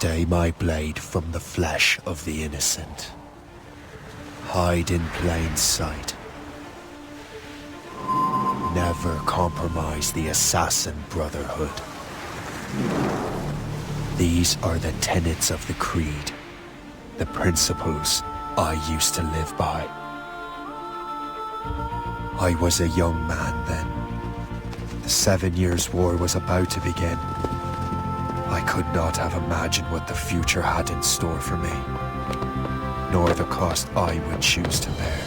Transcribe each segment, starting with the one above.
Stay my blade from the flesh of the innocent. Hide in plain sight. Never compromise the assassin brotherhood. These are the tenets of the creed, the principles I used to live by. I was a young man then. The 7 Years' War was about to begin. I could not have imagined what the future had in store for me, nor the cost I would choose to bear.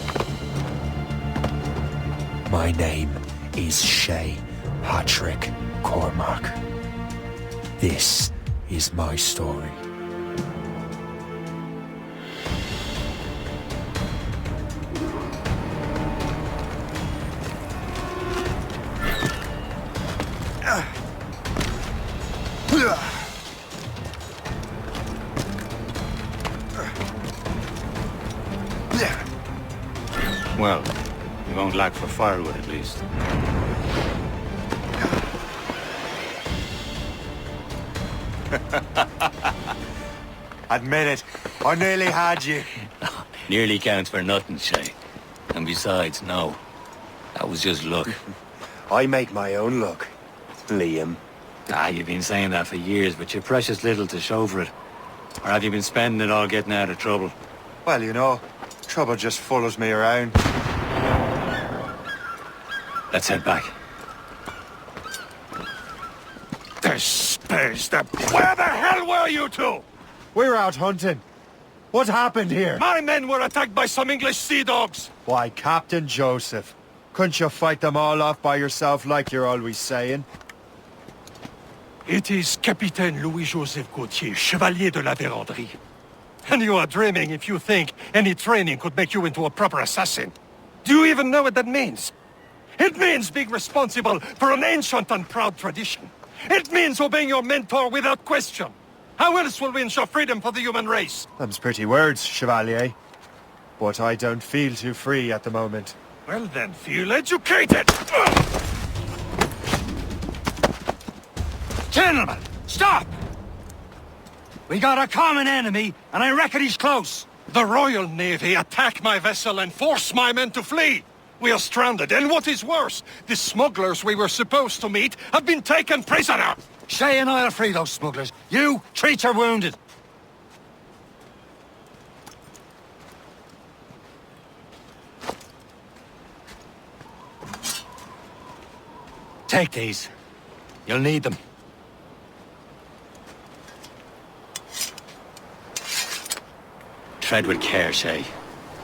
My name is Shay Patrick Cormac. This is my story. Well, you won't lack for firewood at least. Admit it, I nearly had you. Nearly counts for nothing, Shay. And besides, no. That was just luck. I make my own luck, Liam. You've been saying that for years, but you're precious little to show for it. Or have you been spending it all getting out of trouble? Well, you know, trouble just follows me around. Let's head back. The space, Where the hell were you two? We're out hunting. What happened here? My men were attacked by some English sea dogs. Why, Captain Joseph, couldn't you fight them all off by yourself like you're always saying? It is Capitaine Louis-Joseph Gauthier, Chevalier de la Vérendrye. And you are dreaming if you think any training could make you into a proper assassin. Do you even know what that means? It means being responsible for an ancient and proud tradition. It means obeying your mentor without question. How else will we ensure freedom for the human race? Them's pretty words, Chevalier. But I don't feel too free at the moment. Well then, feel educated! Gentlemen, stop! We got a common enemy, and I reckon he's close. The Royal Navy attack my vessel and force my men to flee. We are stranded, and what is worse, the smugglers we were supposed to meet have been taken prisoner. Shay and I'll free those smugglers. You, treat your wounded. Take these. You'll need them. Tread with care, Shay.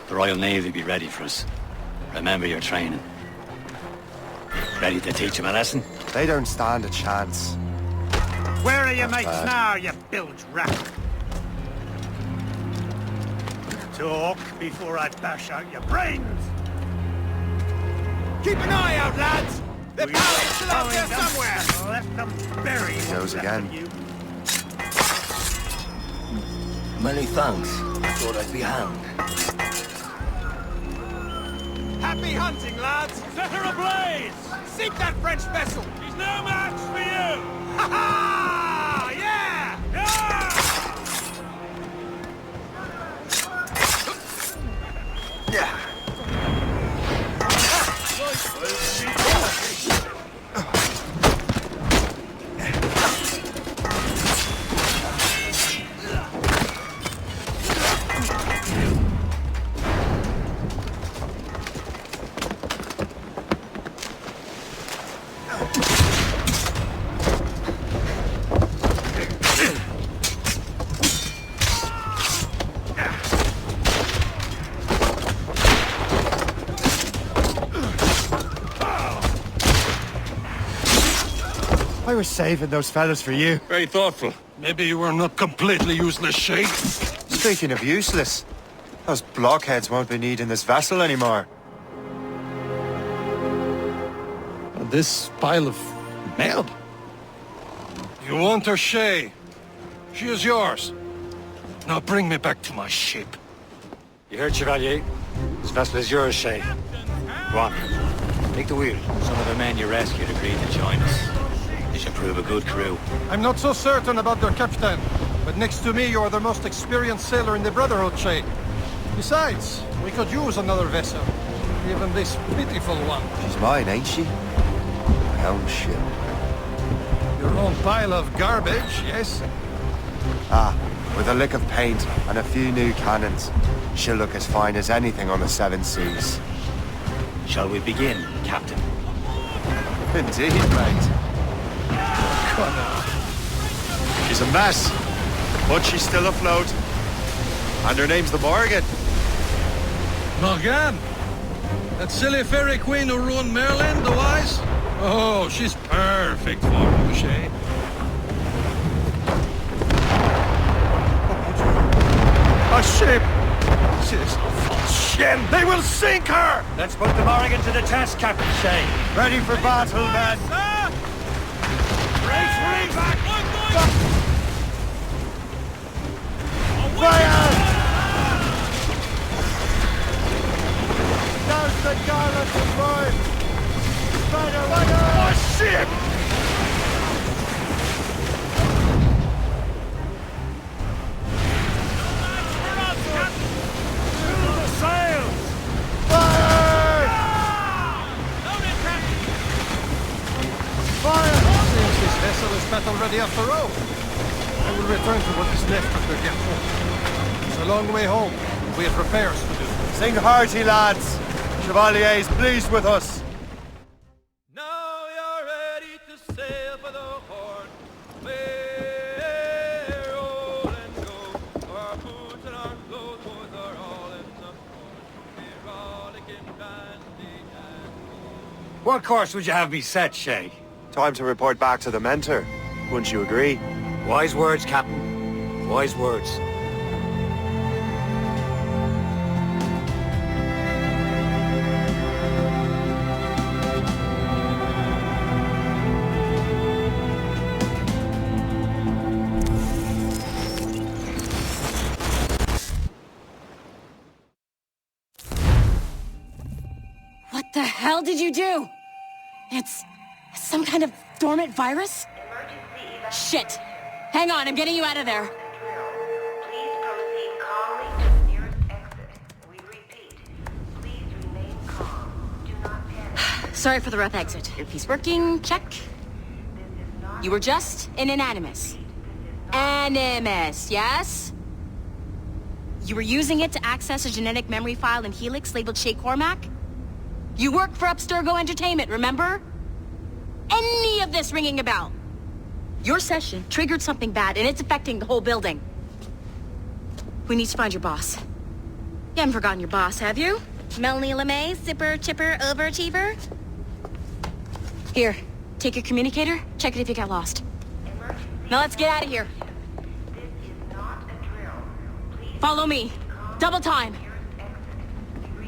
The Royal Navy will be ready for us. Remember your training. Ready to teach them a lesson? They don't stand a chance. Where are your mates now, you bilge rat? Talk before I bash out your brains. Keep an eye out, lads! The pirates still out there somewhere! Let them bury He goes again. Many thanks. Thought I'd be hanged. Happy hunting, lads! Set her ablaze! Sink that French vessel! She's no match for you! Ha ha! Yeah! Yeah! I was saving those fellas for you. Very thoughtful. Maybe you were not completely useless, Shay. Speaking of useless, those blockheads won't be needing this vessel anymore. This pile of mail? You want her, Shay? She is yours. Now bring me back to my ship. You heard, Chevalier? This vessel is yours, Shay. Go on. Take the wheel. Some of the men you rescued agreed to join us. They should prove a good crew. I'm not so certain about their captain. But next to me, you're the most experienced sailor in the Brotherhood, Shay. Besides, we could use another vessel. Even this pitiful one. She's mine, ain't she? My own ship. Your own pile of garbage, yes? Ah, with a lick of paint and a few new cannons, she'll look as fine as anything on the seven seas. Shall we begin, Captain? Indeed, mate. She's a mess, but she's still afloat. And her name's the Morgan. Morgan? That silly fairy queen who ruined Maryland, the wise? Oh, she's perfect for you, Shay. A ship! She's a false ship! They will sink her! Let's put the Morgan to the test, Captain Shay. Ready for battle, men! Race back! Fire! Douse the garland of boy! Fire! A ship! Battle ready after all. I will return to what is left of the gap. It's a long way home. We have repairs to do. Sing hearty, lads. Chevalier's pleased with us. Now you're ready to sail for the Horn. We're roll and go. Our boots and our clothes are all in the Horn. We're rollicking dandy and... What course would you have me set, Shay? Time to report back to the mentor. Wouldn't you agree? Wise words, Captain. Wise words. What the hell did you do? It's some kind of dormant virus? Shit! Hang on, I'm getting you out of there. Please proceed calmly to the nearest exit. We repeat, please remain calm. Do not panic. Sorry for the rough exit. Earpiece working, check. This is not... You were just an animus. Animus, yes? You were using it to access a genetic memory file in Helix labeled Shay Cormac? You worked for Abstergo Entertainment, remember? Any of this ringing a bell? Your session triggered something bad, and it's affecting the whole building. We need to find your boss. You haven't forgotten your boss, have you? Melanie LeMay, zipper, chipper, overachiever? Here, take your communicator, check it if you got lost. Now let's get out of here. This is not a drill. Please Follow me. Double time.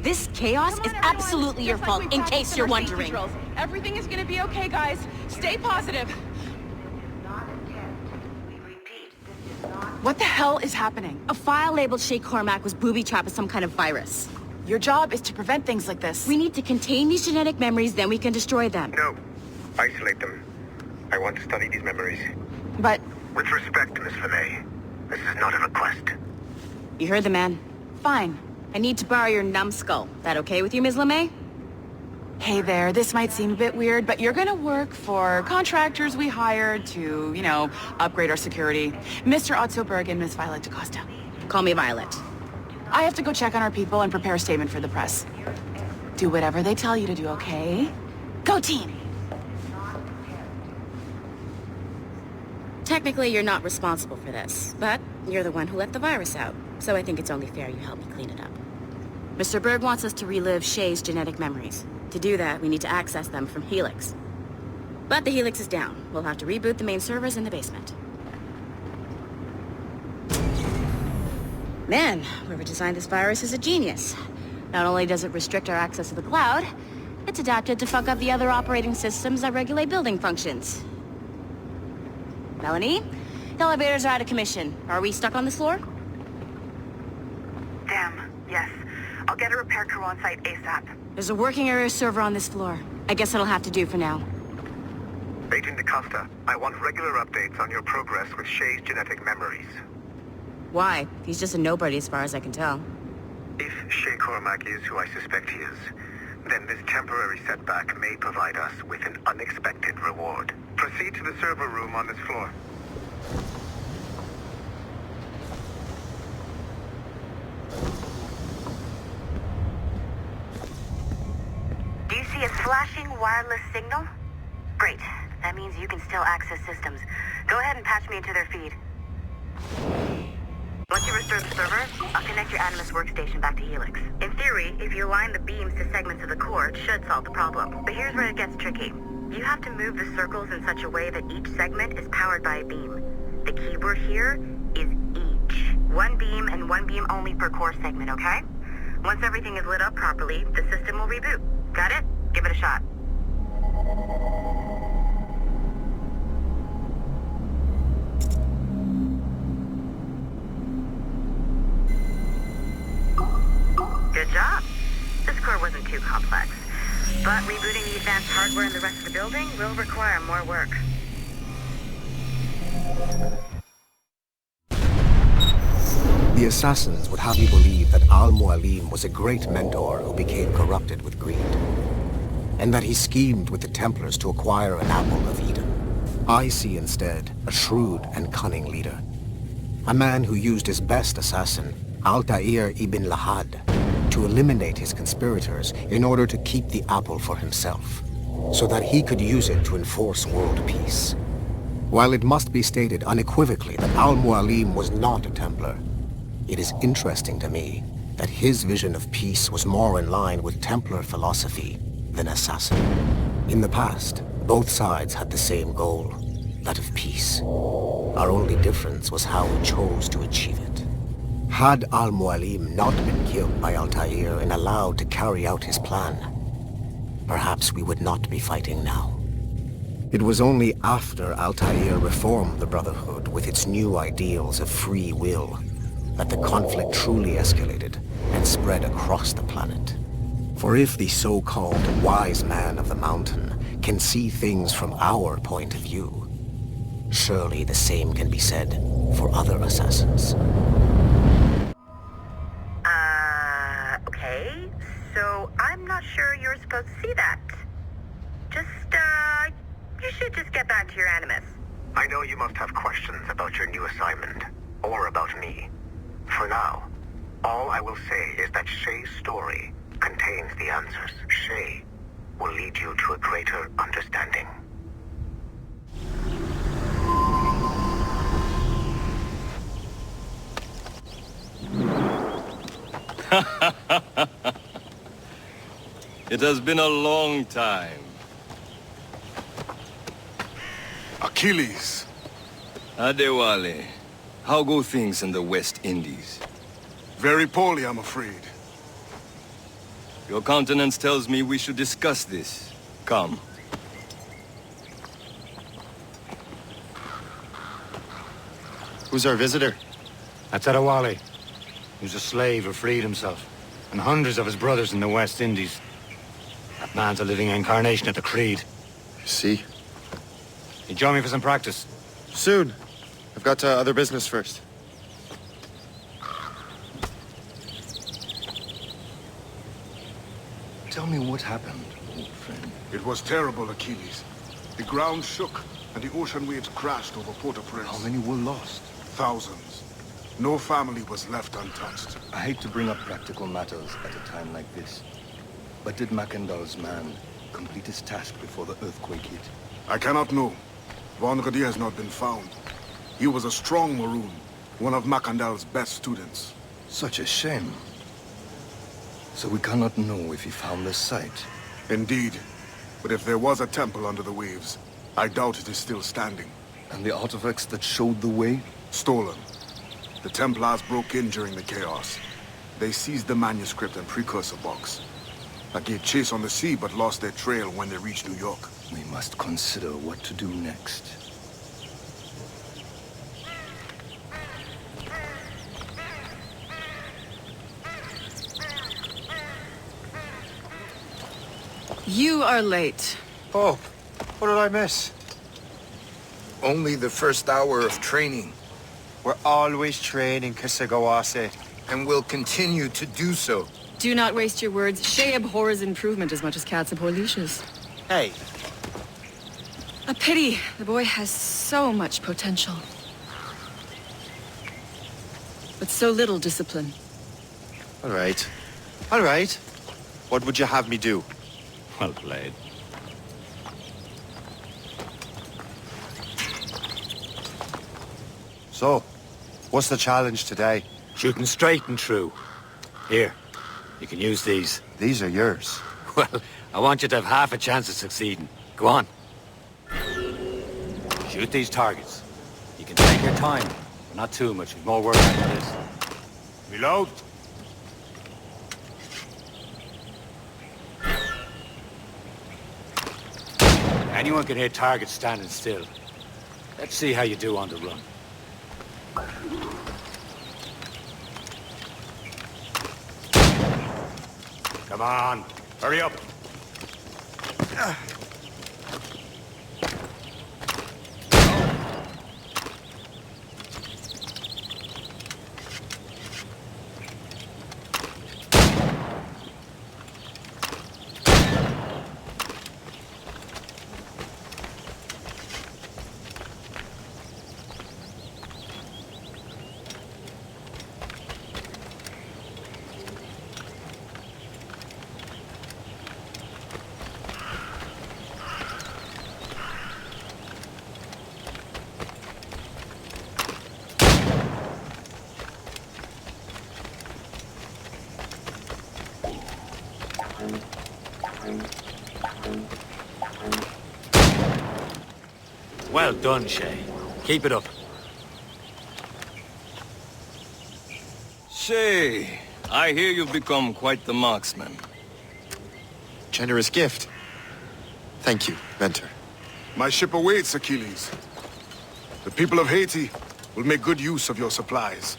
This chaos is absolutely your fault, in case you're wondering. Everything is gonna be okay, guys. Stay positive. not a test. We repeat, this is not... What the hell is happening? A file labeled Shay Cormac was booby-trapped with some kind of virus. Your job is to prevent things like this. We need to contain these genetic memories, then we can destroy them. No. Isolate them. I want to study these memories. But With respect, Miss LeMay, this is not a request. You heard the man. fine. I need to borrow your numbskull. That okay with you, Ms. LeMay? Hey there, this might seem a bit weird, but you're gonna work for contractors we hired to, you know, upgrade our security. Mr. Ottoberg and Miss Violet DaCosta. Call me Violet. I have to go check on our people and prepare a statement for the press. Do whatever they tell you to do, okay? Go team! Technically, you're not responsible for this, but you're the one who let the virus out, so I think it's only fair you help me clean it up. Mr. Berg wants us to relive Shay's genetic memories. To do that, we need to access them from Helix. But the Helix is down. We'll have to reboot the main servers in the basement. Man, whoever designed this virus is a genius. Not only does it restrict our access to the cloud, it's adapted to fuck up the other operating systems that regulate building functions. Melanie, the elevators are out of commission. Are we stuck on this floor? Damn, yes. I'll get a repair crew on site ASAP. There's a working area server on this floor. I guess it'll have to do for now. Agent DaCosta, I want regular updates on your progress with Shay's genetic memories. Why? He's just a nobody as far as I can tell. If Shay Cormac is who I suspect he is, then this temporary setback may provide us with an unexpected reward. Proceed to the server room on this floor. Do you see a flashing wireless signal? Great. That means you can still access systems. Go ahead and patch me into their feed. Once you restore the server, I'll connect your Animus workstation back to Helix. In theory, if you align the beams to segments of the core, it should solve the problem. But here's where it gets tricky. You have to move the circles in such a way that each segment is powered by a beam. The keyword here is each. One beam and one beam only per core segment, okay? Once everything is lit up properly, the system will reboot. Got it? Give it a shot. Good job. This core wasn't too complex, but rebooting the advanced hardware in the rest of the building will require more work. The assassins would have you believe that Al-Mualim was a great mentor who became corrupted with greed, and that he schemed with the Templars to acquire an apple of Eden. I see instead a shrewd and cunning leader, a man who used his best assassin, Altair ibn Lahad, to eliminate his conspirators in order to keep the apple for himself, so that he could use it to enforce world peace. While it must be stated unequivocally that Al-Mualim was not a Templar, it is interesting to me that his vision of peace was more in line with Templar philosophy than assassin. In the past, both sides had the same goal, that of peace. Our only difference was how we chose to achieve it. Had Al-Mualim not been killed by Altair and allowed to carry out his plan, perhaps we would not be fighting now. It was only after Altair reformed the Brotherhood with its new ideals of free will that the conflict truly escalated and spread across the planet. For if the so-called wise man of the mountain can see things from our point of view, surely the same can be said for other assassins. Okay, so I'm not sure you're supposed to see that. You should just get back to your Animus. I know you must have questions about your new assignment, or about me. For now, all I will say is that Shay's story contains the answers. Shay will lead you to a greater understanding. It has been a long time. Achilles. Adewale, how go things in the West Indies? Very poorly, I'm afraid. Your countenance tells me we should discuss this. Come. Who's our visitor? That's Adewale. He was a slave who freed himself, and hundreds of his brothers in the West Indies. That man's a living incarnation of the Creed. See? You join me for some practice? Soon. I've got other business first. Tell me what happened, old friend. It was terrible, Achilles. The ground shook, and the ocean waves crashed over Port-au-Prince. How many were lost? Thousands. No family was left untouched. I hate to bring up practical matters at a time like this. But did Mackandal's man complete his task before the earthquake hit? I cannot know. Von Rudi has not been found. He was a strong Maroon, one of Mackandal's best students. Such a shame. So we cannot know if he found the site. Indeed. But if there was a temple under the waves, I doubt it is still standing. And the artifacts that showed the way? Stolen. The Templars broke in during the chaos. They seized the manuscript and precursor box. I gave chase on the sea, but lost their trail when they reached New York. We must consider what to do next. You are late. Oh, what did I miss? only the first hour of training. We're always training, Kisagawase. And will continue to do so. Do not waste your words. Shay abhors improvement as much as cats abhor leashes. Hey. A pity. The boy has so much potential. But so little discipline. All right. All right. What would you have me do? Well played. So, what's the challenge today? Shooting straight and true. Here, you can use these. These are yours. Well, I want you to have half a chance of succeeding. Go on. Shoot these targets. You can take your time, but not too much. We've more work after this. Reload. Anyone can hit targets standing still. Let's see how you do on the run. Come on, hurry up. Well done, Shay. Keep it up. Shay, I hear you've become quite the marksman. Generous gift. Thank you, mentor. My ship awaits, Achilles. The people of Haiti will make good use of your supplies.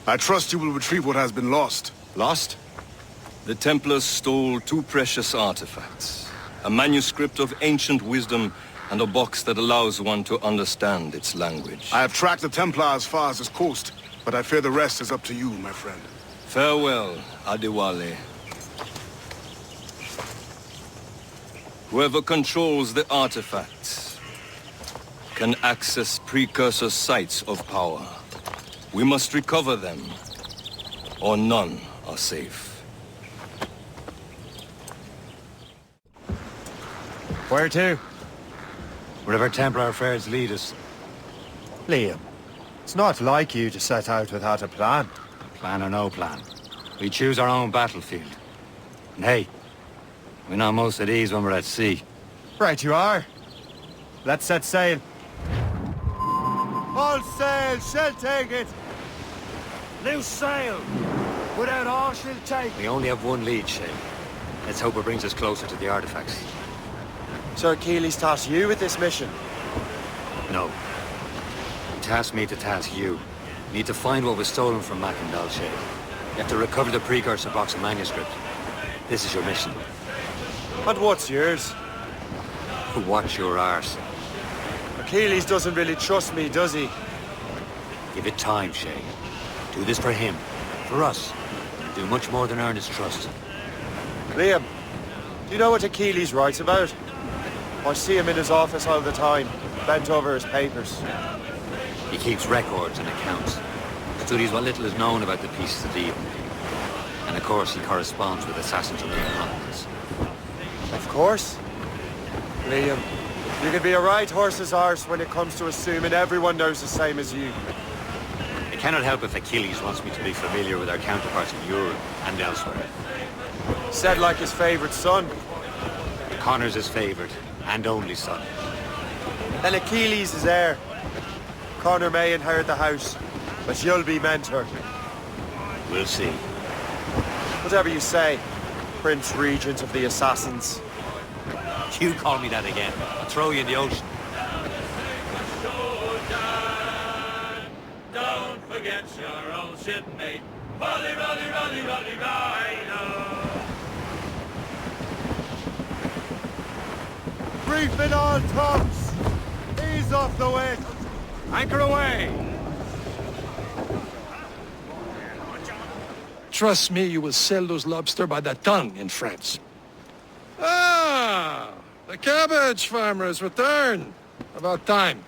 I trust you will retrieve what has been lost. Lost? The Templars stole 2 precious artifacts. A manuscript of ancient wisdom and a box that allows one to understand its language. I have tracked the Templar as far as this coast, but I fear the rest is up to you, my friend. Farewell, Adewale. Whoever controls the artifacts can access precursor sites of power. We must recover them, or none are safe. Where to? Wherever Templar affairs lead us. Liam, it's not like you to set out without a plan. Plan or no plan. We choose our own battlefield. And hey, we're not most at ease when we're at sea. Right you are. Let's set sail. All sail, she'll take it. Loose sail! Without all she'll take. We only have one lead, Shay. Let's hope it brings us closer to the artifacts. So Achilles tasked you with this mission? No. He tasked me to task you. We need to find what was stolen from Macandal, Shay. You have to recover the precursor box of manuscript. This is your mission. And what's yours? Watch your arse. Achilles doesn't really trust me, does he? Give it time, Shay. Do this for him. For us. Do much more than earn his trust. Liam, do you know what Achilles writes about? I see him in his office all the time, bent over his papers. He keeps records and accounts. Studies what little is known about the pieces of evil. And of course, he corresponds with assassins on other continents. Of course. Liam, you can be a right horse's arse when it comes to assuming everyone knows the same as you. I cannot help if Achilles wants me to be familiar with our counterparts in Europe and elsewhere. Said like his favorite son. Connor's his favorite and only son. Then Achilles is heir. Connor may inherit the house, but you'll be mentor. We'll see. Whatever you say, Prince Regent of the Assassins. You call me that again, I'll throw you in the ocean. Don't forget your old shipmate. Rolly, rolly, rolly, rolly, rider. Reef in all tops! Ease off the wind! Anchor away! Trust me, you will sell those lobster by the ton in France. Ah! The cabbage farmer has returned. About time.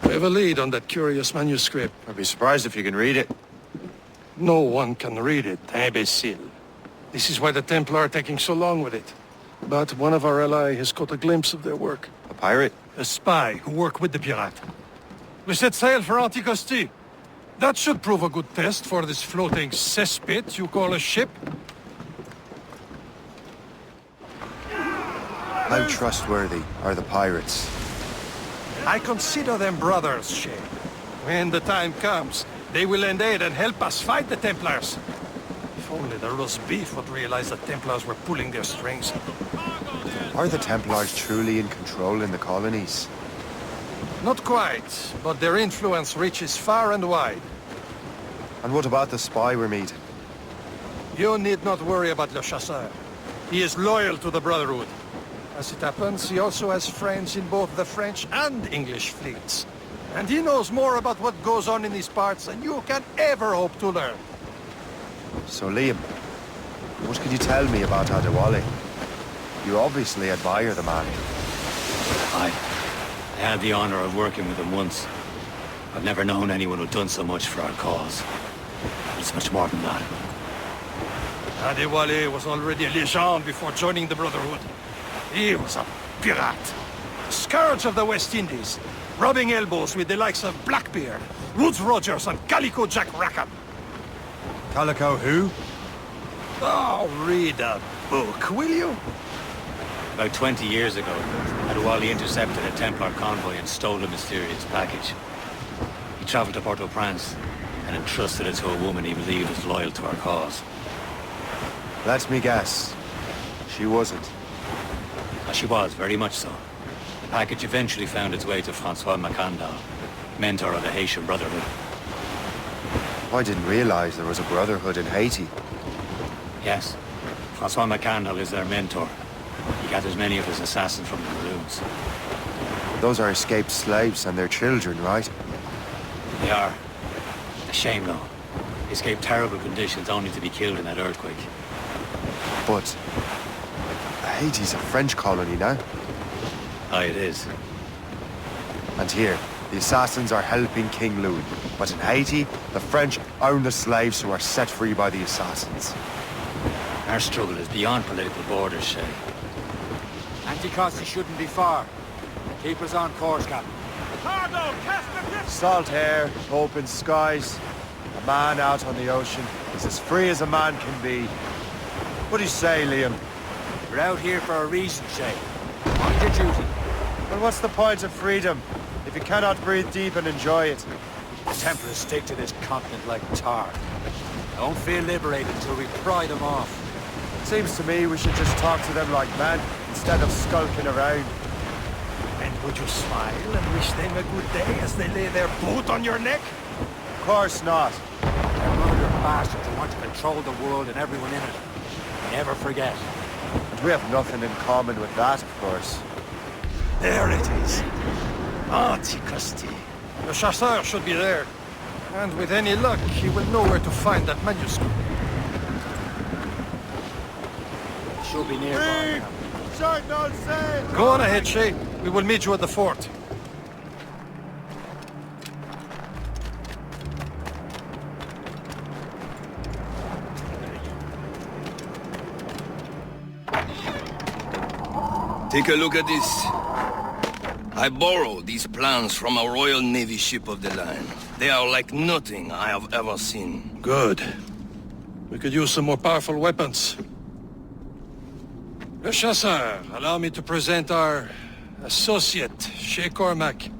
We have a lead on that curious manuscript. I'd be surprised if you can read it. No one can read it, imbecile. This is why the Templar are taking so long with it. But one of our allies has caught a glimpse of their work. A pirate? A spy who worked with the pirate. We set sail for Anticosti. That should prove a good test for this floating cesspit you call a ship. How trustworthy are the pirates? I consider them brothers, Shay. When the time comes, they will lend aid and help us fight the Templars. If only the roast beef would realize the Templars were pulling their strings. Are the Templars truly in control in the colonies? Not quite, but their influence reaches far and wide. And what about the spy we're meeting? You need not worry about Le Chasseur. He is loyal to the Brotherhood. As it happens, he also has friends in both the French and English fleets. And he knows more about what goes on in these parts than you can ever hope to learn. So Liam, what can you tell me about Adewale? You obviously admire the man. I had the honor of working with him once. I've never known anyone who'd done so much for our cause. It's much more than that. Adewale was already a legend before joining the Brotherhood. He was a pirate. The scourge of the West Indies, rubbing elbows with the likes of Blackbeard, Woodes Rogers, and Calico Jack Rackham. Calico who? Oh, read a book, will you? About 20 years ago, Adewale intercepted a Templar convoy and stole a mysterious package. He traveled to Port-au-Prince and entrusted it to a woman he believed was loyal to our cause. Let me guess. She wasn't. She was, very much so. The package eventually found its way to Francois Macandal, mentor of the Haitian Brotherhood. I didn't realize there was a brotherhood in Haiti. Yes. Francois Macandal is their mentor. He gathers many of his assassins from the Maroons. Those are escaped slaves and their children, right? They are. A shame, though. They escaped terrible conditions only to be killed in that earthquake. But Haiti's a French colony now. Aye, it is. And here, the assassins are helping King Louis. But in Haiti, the French own the slaves who are set free by the assassins. Our struggle is beyond political borders, Shay. Anticosti shouldn't be far. Keep us on course, Captain. Salt air, open skies. A man out on the ocean is as free as a man can be. What do you say, Liam? We're out here for a reason, Shay. Mind your duty. Well, what's the point of freedom if you cannot breathe deep and enjoy it? The Templars stick to this continent like tar. Don't feel liberated until we pry them off. Seems to me we should just talk to them like men instead of skulking around. And would you smile and wish them a good day as they lay their boot on your neck? Of course not. They're murderous bastards who want to control the world and everyone in it. Never forget. And we have nothing in common with that, of course. There it is. Anticosti. The Chasseur should be there. And with any luck, he will know where to find that manuscript. Should be nearby. Go on ahead, Shay. We will meet you at the fort. Take a look at this. I borrowed these plans from a Royal Navy ship of the line. They are like nothing I have ever seen. Good. We could use some more powerful weapons. Le Chasseur, allow me to present our associate, Shay Cormac.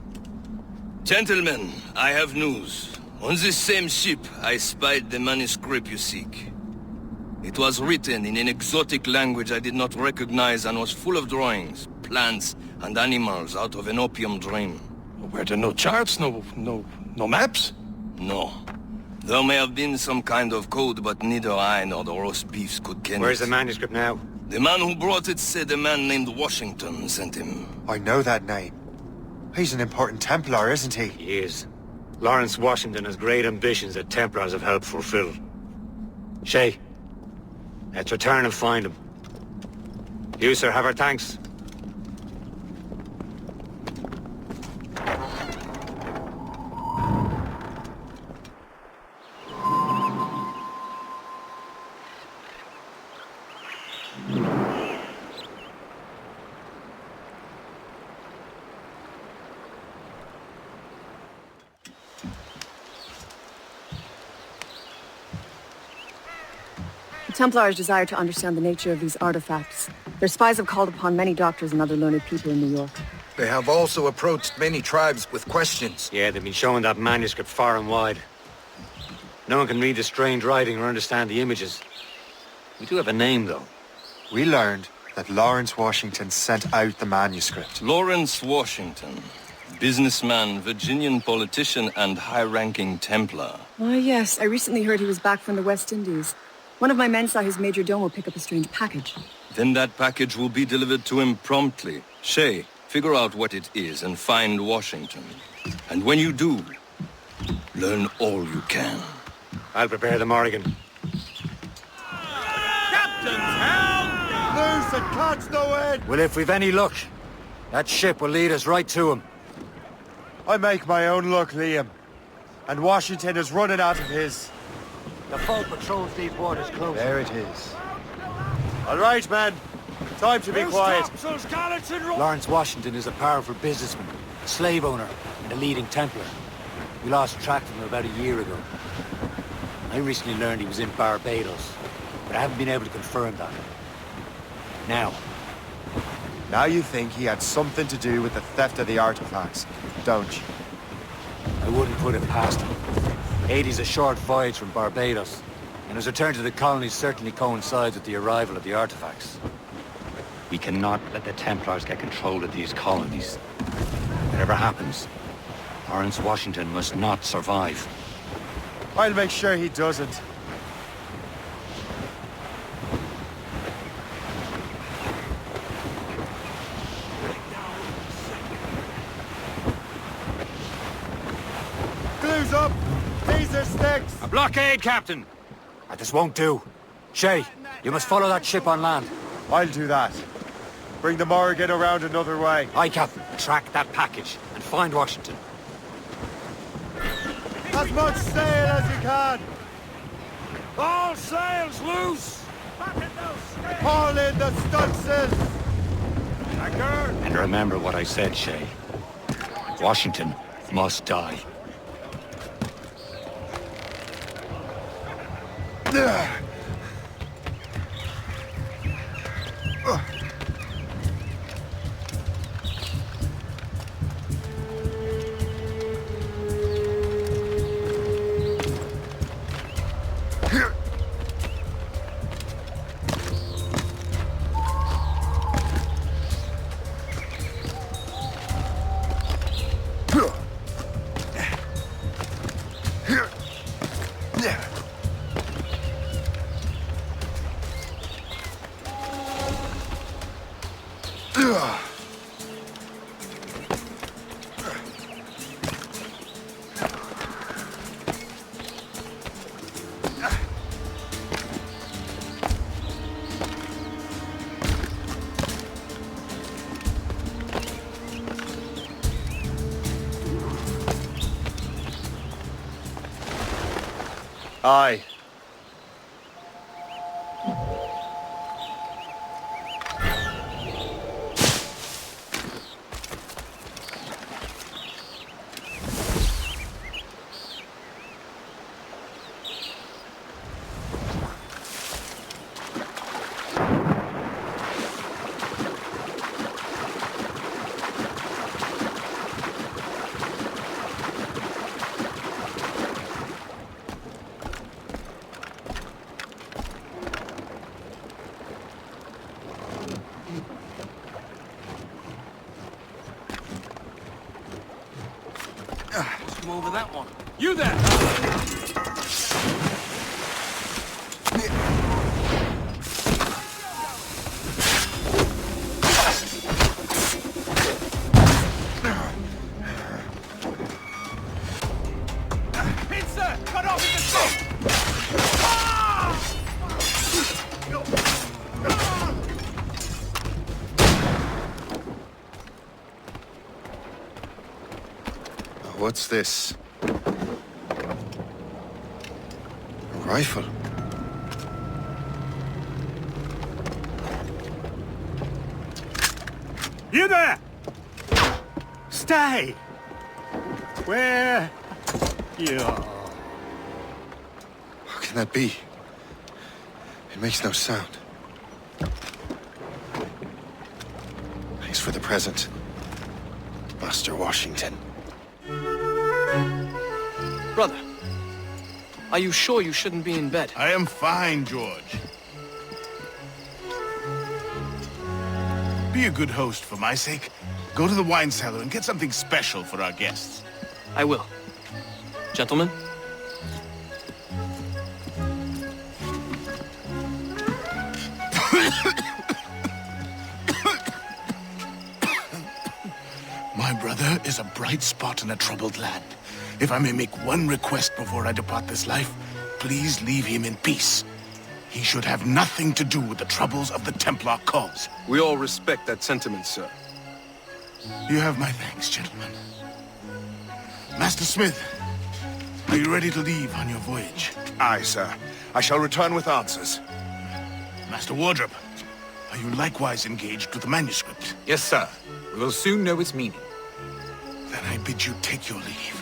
Gentlemen, I have news. On this same ship, I spied the manuscript you seek. It was written in an exotic language I did not recognize and was full of drawings, plants, and animals out of an opium dream. Were there no charts, no maps? No. There may have been some kind of code, but neither I nor the roast beefs could ken Where's it. the manuscript now? The man who brought it said a man named Washington sent him. I know that name. He's an important Templar, isn't he? He is. Lawrence Washington has great ambitions that Templars have helped fulfill. Shay, let's return and find him. You, sir, have our thanks. The Templars desire to understand the nature of these artifacts. Their spies have called upon many doctors and other learned people in New York. They have also approached many tribes with questions. Yeah, they've been showing that manuscript far and wide. No one can read the strange writing or understand the images. We do have a name, though. We learned that Lawrence Washington sent out the manuscript. Lawrence Washington. Businessman, Virginian politician, and high-ranking Templar. Ah, yes. I recently heard he was back from the West Indies. One of my men saw his major domo pick up a strange package. Then that package will be delivered to him promptly. Shay, figure out what it is and find Washington. And when you do, learn all you can. I'll prepare the Morrigan. Captain's help! Loose and catch the wind! Well, if we've any luck, that ship will lead us right to him. I make my own luck, Liam. And Washington is running out of his. The boat patrols these waters close. There it is. All right, men. Time to be quiet. Lawrence Washington is a powerful businessman, a slave owner, and a leading Templar. We lost track of him about a year ago. I recently learned he was in Barbados, but I haven't been able to confirm that. Now you think he had something to do with the theft of the artifacts, don't you? I wouldn't put it past him. Haiti's a short voyage from Barbados, and his return to the colonies certainly coincides with the arrival of the artifacts. We cannot let the Templars get control of these colonies. Whatever happens, Lawrence Washington must not survive. I'll make sure he doesn't. Glue's up! These are sticks! A blockade, Captain! This won't do. Shay, you must follow that ship on land. I'll do that. Bring the Morrigan around another way. Aye, Captain. Track that package and find Washington. As much sail as you can! All sails loose! Haul in the stunsails! And remember what I said, Shay. Washington must die. Aye. Over that one. You there! What's this? A rifle? You there! Stay! Where you are? How can that be? It makes no sound. Thanks for the present, Master Washington. Brother, are you sure you shouldn't be in bed? I am fine, George. Be a good host for my sake. Go to the wine cellar and get something special for our guests. I will. Gentlemen? My brother is a bright spot in a troubled land. If I may make one request before I depart this life, please leave him in peace. He should have nothing to do with the troubles of the Templar cause. We all respect that sentiment, sir. You have my thanks, gentlemen. Master Smith, are you ready to leave on your voyage? Aye, sir. I shall return with answers. Master Wardrop, are you likewise engaged with the manuscript? Yes, sir. We will soon know its meaning. Then I bid you take your leave.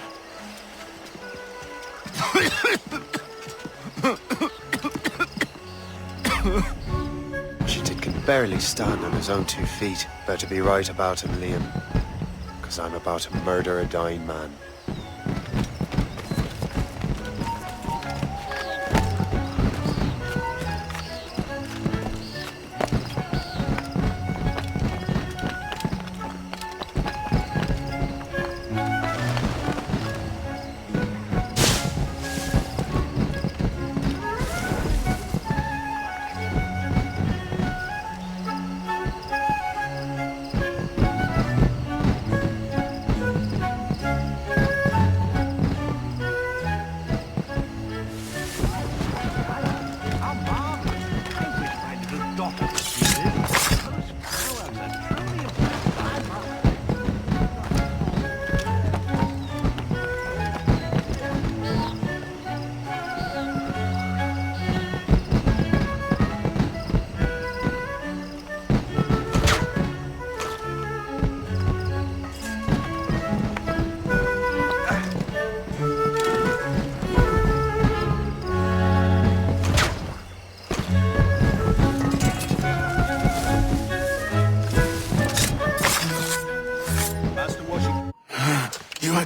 Washington can barely stand on his own 2 feet. Better be right about him, Liam. Because I'm about to murder a dying man.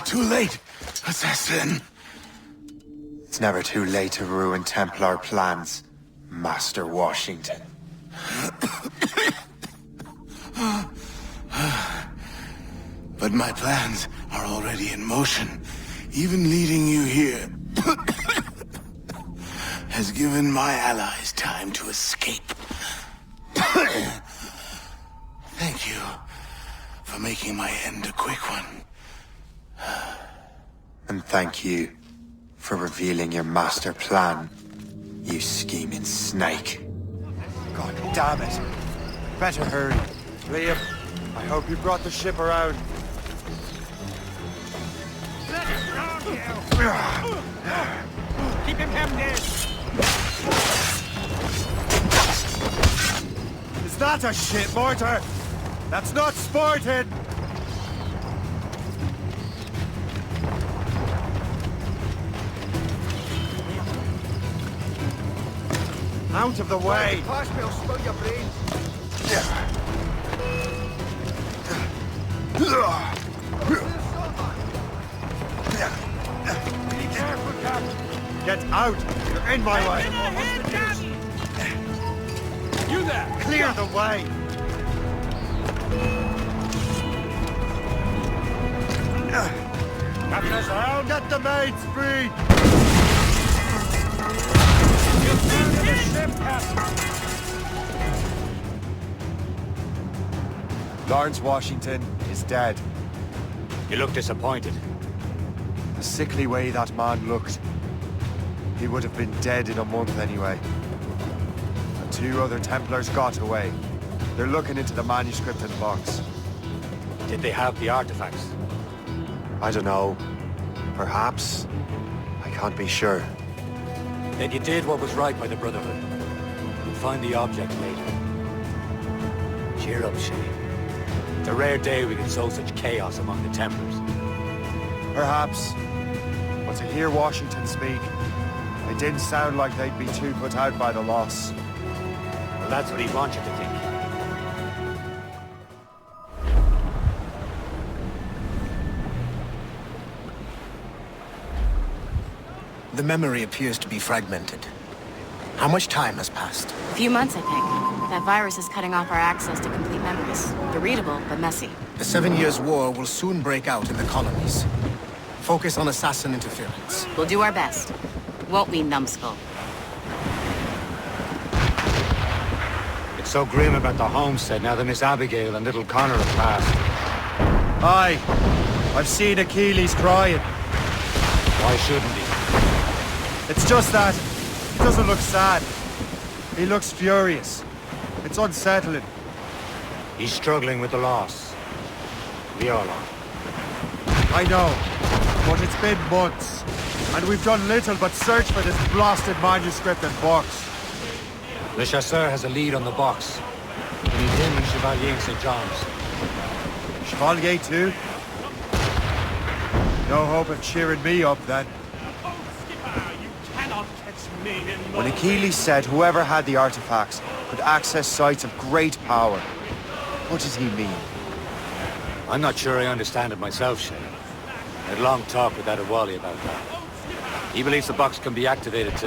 Too late, assassin. It's never too late to ruin Templar plans, Master Washington. But my plans are already in motion. Even leading you here has given my allies time to escape. Thank you for making my end a quick one. And thank you for revealing your master plan, you scheming snake. God damn it. Better hurry. Liam, I hope you brought the ship around. Keep him hemmed in! Is that a ship mortar? That's not sporting! Out of the way! Pass me, I'll spill your brains. Get out! You're in my way! You there! Clear the way! Captain us around! Get the maids free! Lawrence Washington is dead. You look disappointed. The sickly way that man looked. He would have been dead in a month anyway. And 2 other Templars got away. They're looking into the manuscript and box. Did they have the artifacts? I don't know. Perhaps. I can't be sure. Then you did what was right by the Brotherhood. We'll find the object later. Cheer up, Shay. It's a rare day we can sow such chaos among the Templars. Perhaps. But to hear Washington speak, it didn't sound like they'd be too put out by the loss. Well, that's what he wants you to think. The memory appears to be fragmented. How much time has passed? A few months, I think. That virus is cutting off our access to complete memories. They're readable, but messy. The 7 Years' War will soon break out in the colonies. Focus on assassin interference. We'll do our best. Won't we, numbskull? It's so grim about the homestead now that Miss Abigail and little Connor have passed. Aye. I've seen Achilles crying. Why shouldn't he? It's just that he doesn't look sad. He looks furious. It's unsettling. He's struggling with the loss. We all are. I know, but it's been months, and we've done little but search for this blasted manuscript and box. Le Chasseur has a lead on the box. We need him and Chevalier in St. John's. Chevalier too? No hope of cheering me up then. When Achilles said whoever had the artifacts could access sites of great power, what does he mean? I'm not sure I understand it myself, Shay. I had a long talk with Adewale about that. He believes the box can be activated to,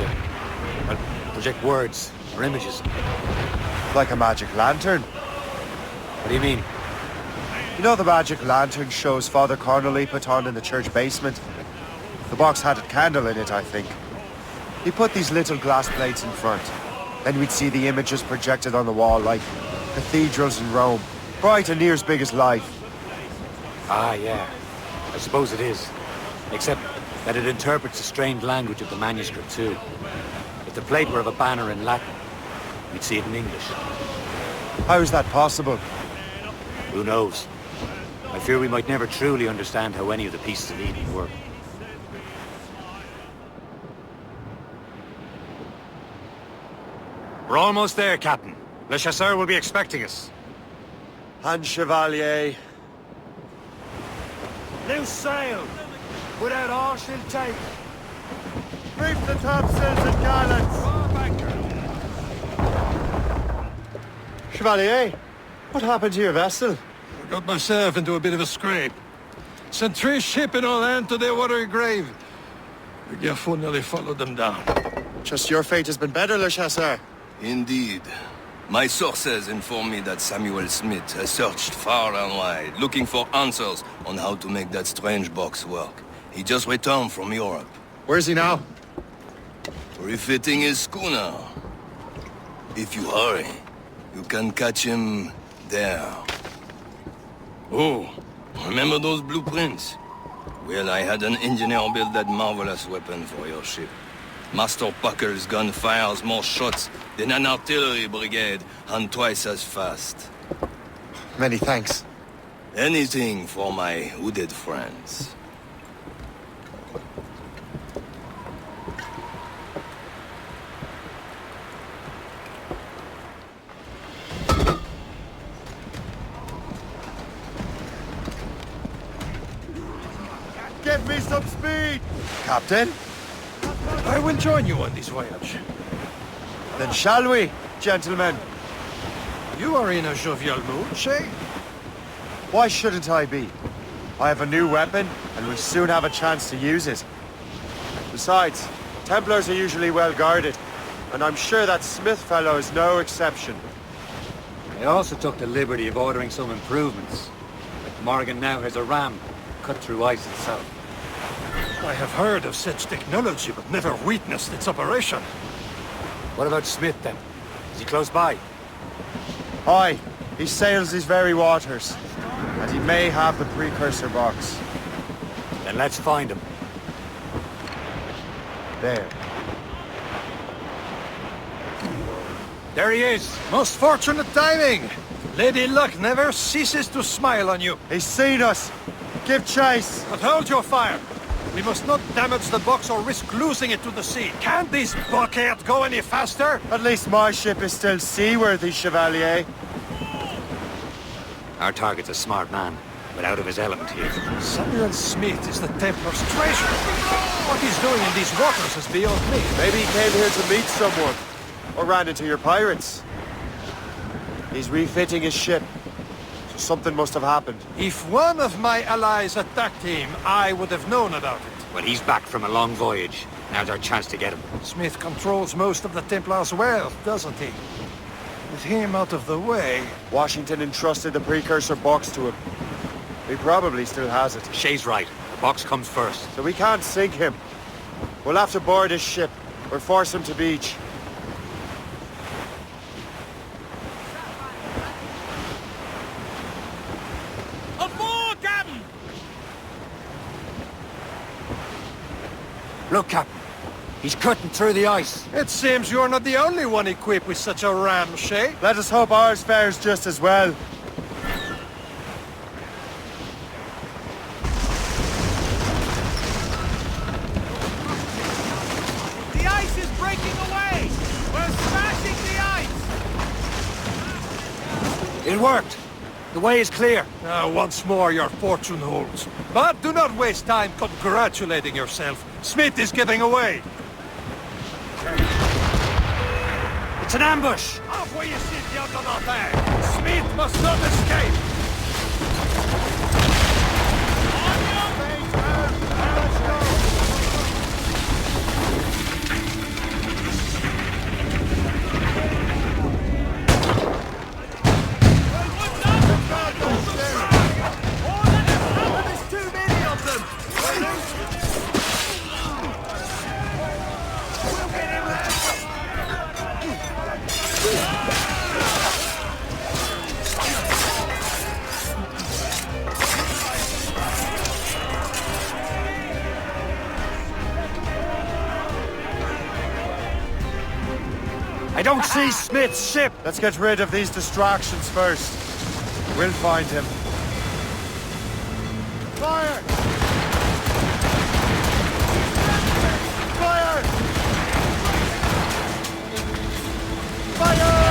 well, project words or images. Like a magic lantern? What do you mean? You know the magic lantern shows Father Connolly put on in the church basement? The box had a candle in it, I think. He put these little glass plates in front. Then we'd see the images projected on the wall like cathedrals in Rome. Bright and near as big as life. Ah, yeah. I suppose it is. Except that it interprets the strange language of the manuscript, too. If the plate were of a banner in Latin, we'd see it in English. How is that possible? Who knows? I fear we might never truly understand how any of the pieces of Eden work. We're almost there, Captain. Le Chasseur will be expecting us. And Chevalier. Loose sail! Without all she'll take! Reef the topsails and gallants! Chevalier, what happened to your vessel? I got myself into a bit of a scrape. Sent 3 ships in all hand to their watery grave. The Gerfaut nearly followed them down. Just your fate has been better, Le Chasseur. Indeed. My sources inform me that Samuel Smith has searched far and wide, looking for answers on how to make that strange box work. He just returned from Europe. Where's he now? Refitting his schooner. If you hurry, you can catch him there. Oh, remember those blueprints? Well, I had an engineer build that marvelous weapon for your ship. Master Pucker's gun fires more shots than an artillery brigade, and twice as fast. Many thanks. Anything for my hooded friends. Give me some speed! Captain? I will join you on this voyage. Then shall we, gentlemen? You are in a jovial mood, Shay? Why shouldn't I be? I have a new weapon, and will soon have a chance to use it. Besides, Templars are usually well guarded, and I'm sure that Smith fellow is no exception. I also took the liberty of ordering some improvements. Morgan now has a ram cut through ice itself. I have heard of such technology, but never witnessed its operation. What about Smith, then? Is he close by? Aye, he sails these very waters, and he may have the precursor box. Then let's find him. There. There he is! Most fortunate timing! Lady Luck never ceases to smile on you. He's seen us! Give chase! But hold your fire! We must not damage the box or risk losing it to the sea. Can't this bucket go any faster? At least my ship is still seaworthy, Chevalier. Our target's a smart man, but out of his element here. Samuel Smith is the Templar's treasure. What he's doing in these waters is beyond me. Maybe he came here to meet someone, or ran into your pirates. He's refitting his ship, so something must have happened. If one of my allies attacked him, I would have known about it. Well, he's back from a long voyage. Now's our chance to get him. Smith controls most of the Templar's wealth, doesn't he? With him out of the way... Washington entrusted the precursor box to him. He probably still has it. Shay's right. The box comes first. So we can't sink him. We'll have to board his ship, or force him to beach. Aboard, Captain! Look, Captain. He's cutting through the ice. It seems you're not the only one equipped with such a ram, Shay. Let us hope ours fares just as well. The ice is breaking away! We're smashing the ice! It worked. The way is clear. Once more your fortune holds. But do not waste time congratulating yourself. Smith is giving away. It's an ambush! Off where you sit, you do not bag! Smith must not escape! On your feet, man! Let's go! There's too many of them! I don't see Smith's ship. Let's get rid of these distractions first. We'll find him. Fire! Fire! Fire!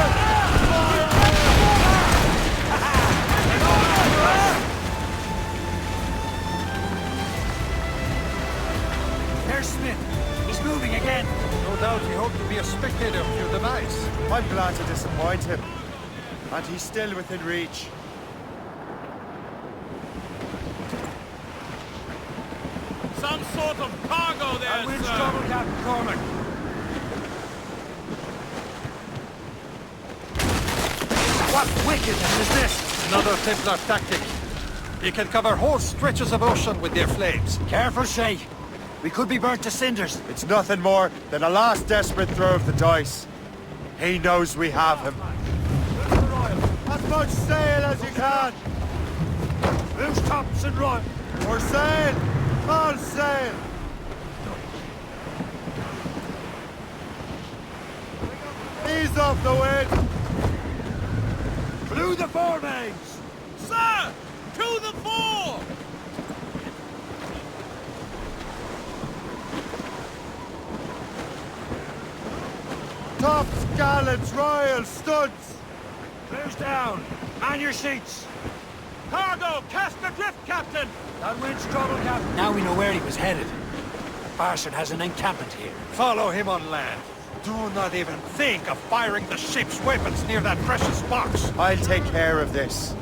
There's Smith. He's moving again. No doubt he hoped to be a spectator of your demise. I'm glad to disappoint him. And he's still within reach. Some sort of cargo there, Which trouble, Captain Cormac? What wickedness is this? Another Templar tactic. They can cover whole stretches of ocean with their flames. Careful, Shay. We could be burnt to cinders. It's nothing more than a last desperate throw of the dice. He knows we have him. As much sail as you can. Loose tops and run. Or sail. All sail. Ease off the wind. Through the foremains. Sir! To the fore! Tops, gallants, royals, studs. Close down. Man your seats. Cargo! Cast adrift, Captain! That wind's trouble, Captain. Now we know where he was headed. Bastard has an encampment here. Follow him on land. Do not even think of firing the ship's weapons near that precious box. I'll take care of this.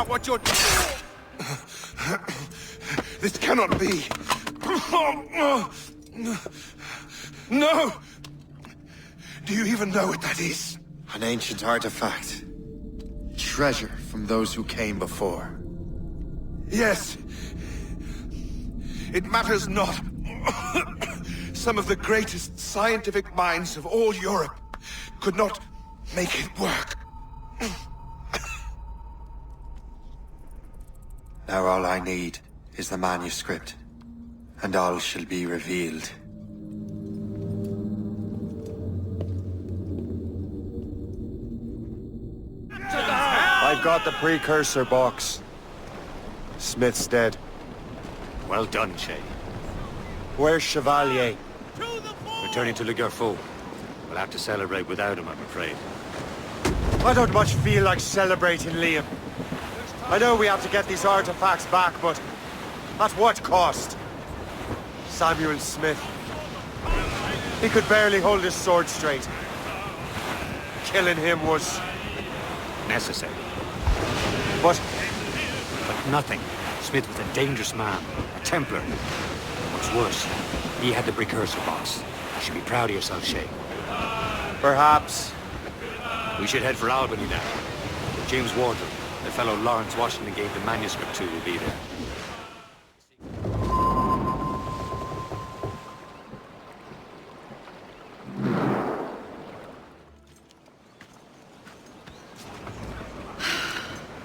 What you're... This cannot be. No! Do you even know what that is? An ancient artifact. treasure from those who came before. Yes. It matters not. Some of the greatest scientific minds of all Europe could not make it work. Now all I need is the manuscript, and all shall be revealed. I've got the precursor box. Smith's dead. Well done, Shay. Where's Chevalier? Returning to Le Garfou. We'll have to celebrate without him, I'm afraid. I don't much feel like celebrating, Liam. I know we have to get these artifacts back, but at what cost? Samuel Smith. He could barely hold his sword straight. Killing him was... necessary. But nothing. Smith was a dangerous man. A Templar. What's worse, he had the precursor box. You should be proud of yourself, Shay. Perhaps. We should head for Albany now. James Wardrobe, the fellow Lawrence Washington gave the manuscript to, will be there.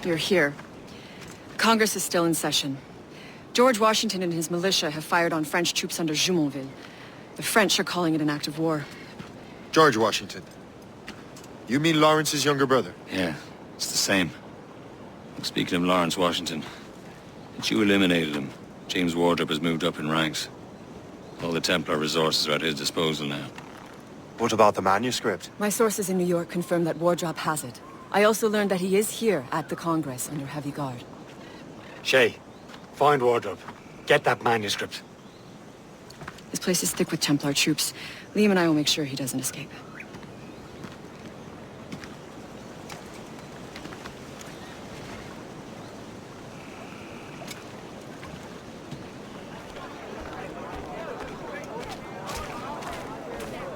You're here. Congress is still in session. George Washington and his militia have fired on French troops under Jumonville. The French are calling it an act of war. George Washington. You mean Lawrence's younger brother? Yeah, it's the same. Speaking of Lawrence Washington, since you eliminated him, James Wardrobe has moved up in ranks. All the Templar resources are at his disposal now. What about the manuscript? My sources in New York confirm that Wardrobe has it. I also learned that he is here at the Congress under heavy guard. Shay, find Wardrobe. Get that manuscript. This place is thick with Templar troops. Liam and I will make sure he doesn't escape.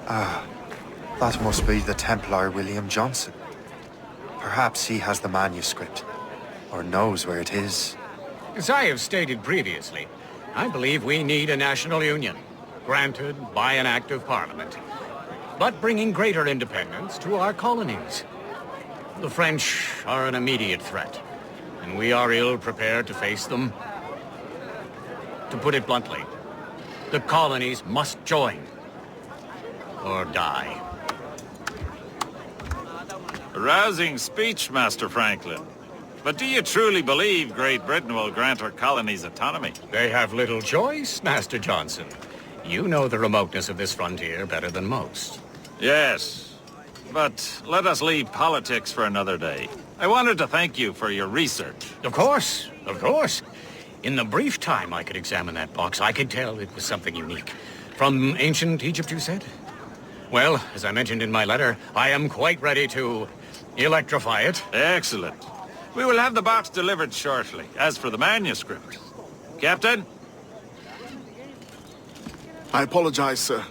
Ah, that must be the Templar William Johnson. Perhaps he has the manuscript, or knows where it is. As I have stated previously, I believe we need a national union, granted by an act of parliament, but bringing greater independence to our colonies. The French are an immediate threat, and we are ill prepared to face them. To put it bluntly, the colonies must join, or die. A rousing speech, Master Franklin. But do you truly believe Great Britain will grant our colonies autonomy? They have little choice, Master Johnson. You know the remoteness of this frontier better than most. Yes, but let us leave politics for another day. I wanted to thank you for your research. Of course, of course. In the brief time I could examine that box, I could tell it was something unique. From ancient Egypt, you said? Well, as I mentioned in my letter, I am quite ready to electrify it. Excellent. We will have the box delivered shortly. As for the manuscript... Captain? I apologize, sir.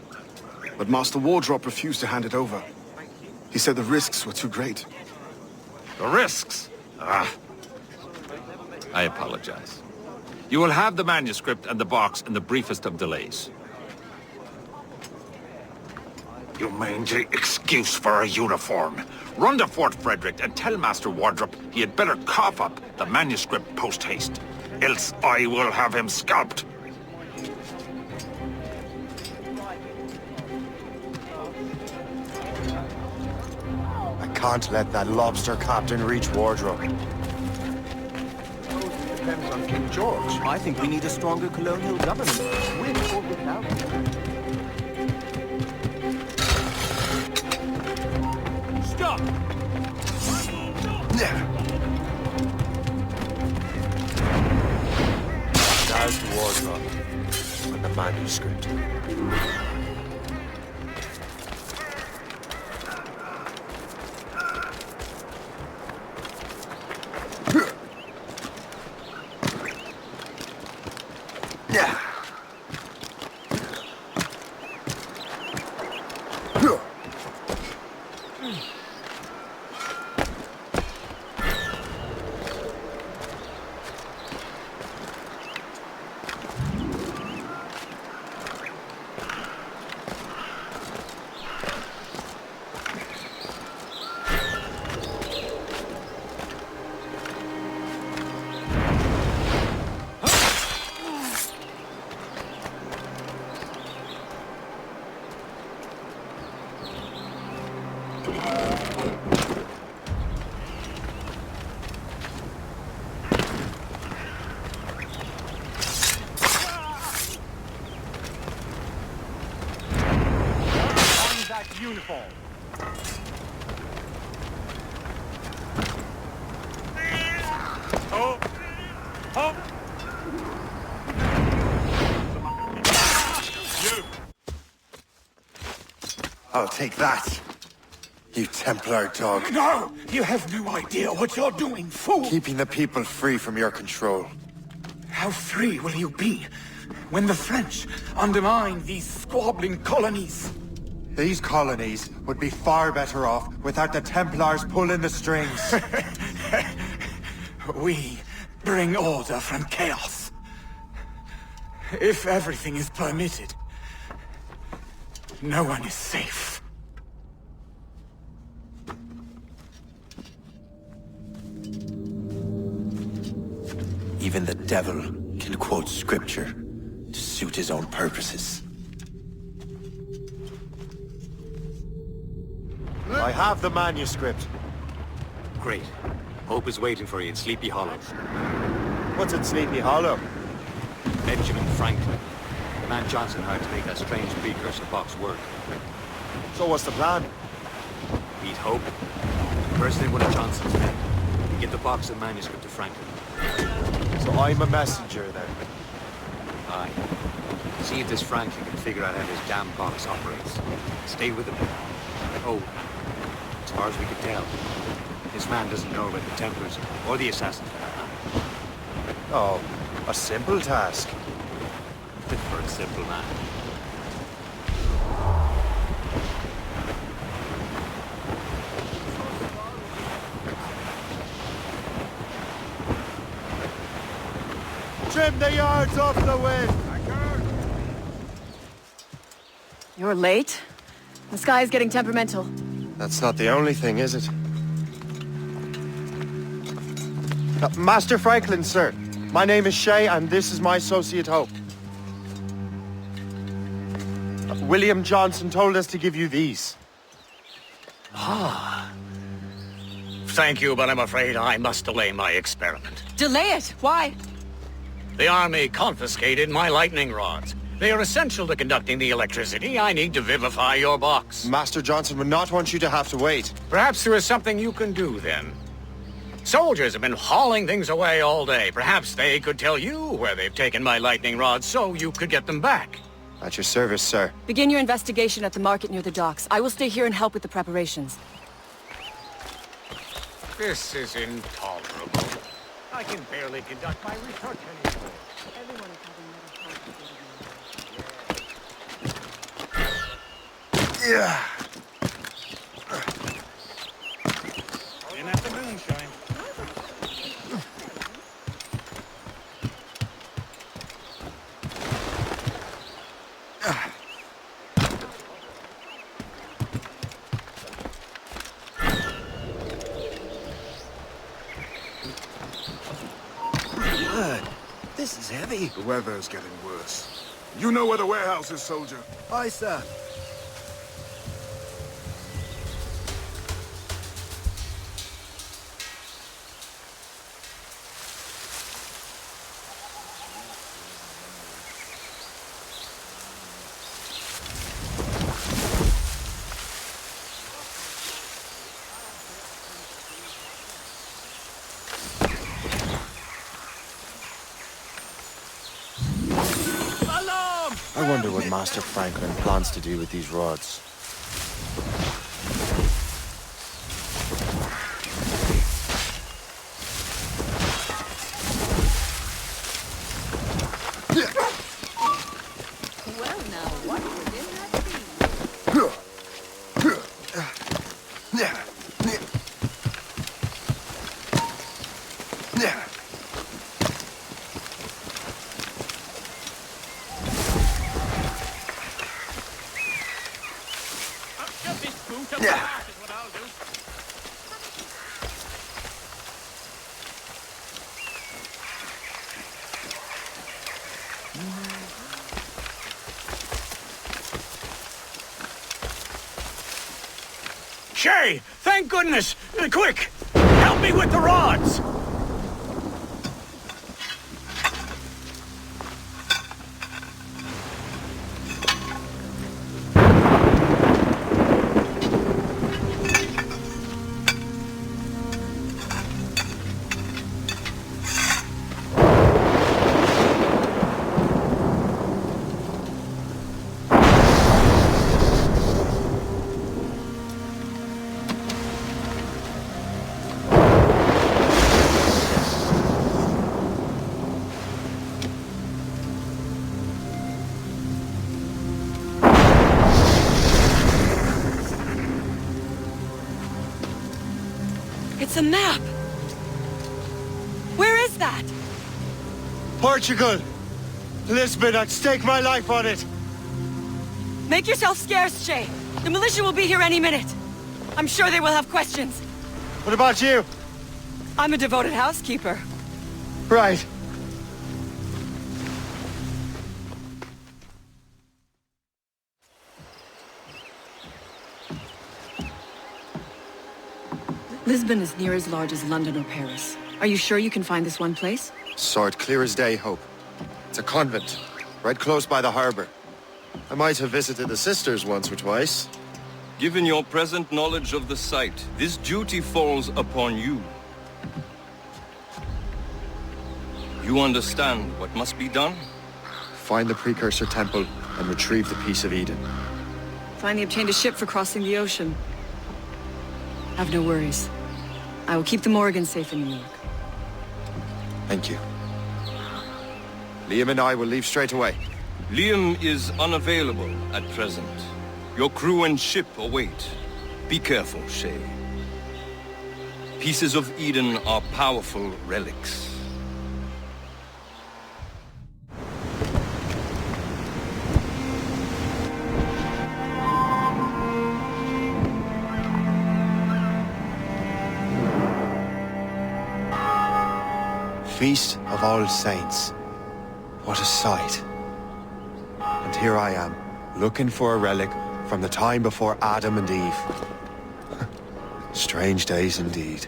But Master Wardrobe refused to hand it over. He said the risks were too great. The risks? Ah. I apologize. You will have the manuscript and the box in the briefest of delays. You mangy excuse for a uniform. Run to Fort Frederick and tell Master Wardrobe he had better cough up the manuscript post-haste. Else I will have him scalped. I can't let that lobster captain reach Wardrobe. Depends on King George. I think we need a stronger colonial government, with or without. Stop! Now's the Wardrobe and the manuscript. Uniform. Oh! Oh! You! I'll take that, you Templar dog. No! You have no idea what you're doing, fool! Keeping the people free from your control. How free will you be when the French undermine these squabbling colonies? These colonies would be far better off without the Templars pulling the strings. We bring order from chaos. If everything is permitted, no one is safe. Even the devil can quote scripture to suit his own purposes. I have the manuscript. Great. Hope is waiting for you in Sleepy Hollow. What's in Sleepy Hollow? Benjamin Franklin. The man Johnson hired to make that strange precursor box work. So what's the plan? Meet Hope. Impersonate one of Johnson's men. And get the box and manuscript to Franklin. So I'm a messenger then? Aye. See if this Franklin can figure out how this damn box operates. Stay with him. Oh, as far as we can tell, this man doesn't know about the Templars or the assassins for that matter. Oh, a simple task. For a simple man. Trim the yards off the wind! You're late? The sky is getting temperamental. That's not the only thing, is it? Master Franklin, sir. My name is Shay, and this is my associate Hope. William Johnson told us to give you these. Ah. Thank you, but I'm afraid I must delay my experiment. Delay it? Why? The army confiscated my lightning rods. They are essential to conducting the electricity I need to vivify your box. Master Johnson would not want you to have to wait. Perhaps there is something you can do, then. Soldiers have been hauling things away all day. Perhaps they could tell you where they've taken my lightning rods so you could get them back. At your service, sir. Begin your investigation at the market near the docks. I will stay here and help with the preparations. This is intolerable. I can barely conduct my research anymore. Everyone is having another complicated. Yeah. In at the moonshine. This is heavy. The weather is getting worse. You know where the warehouse is, soldier? Aye, sir. I wonder what Master Franklin plans to do with these rods. Well, now, what within that Shay! Thank goodness! Quick! Help me with the rods! It's a map! Where is that? Portugal! Lisbon, I'd stake my life on it! Make yourself scarce, Shay. The militia will be here any minute. I'm sure they will have questions. What about you? I'm a devoted housekeeper. Right. Lisbon is near as large as London or Paris. Are you sure you can find this one place? Sword clear as day, Hope. It's a convent, right close by the harbor. I might have visited the sisters once or twice. Given your present knowledge of the site, this duty falls upon you. You understand what must be done? Find the precursor temple and retrieve the Piece of Eden. Finally obtained a ship for crossing the ocean. Have no worries. I will keep the Morgans safe in New York. Thank you. Liam and I will leave straight away. Liam is unavailable at present. Your crew and ship await. Be careful, Shay. Pieces of Eden are powerful relics. Feast of All Saints. What a sight. And here I am, looking for a relic from the time before Adam and Eve. Strange days indeed.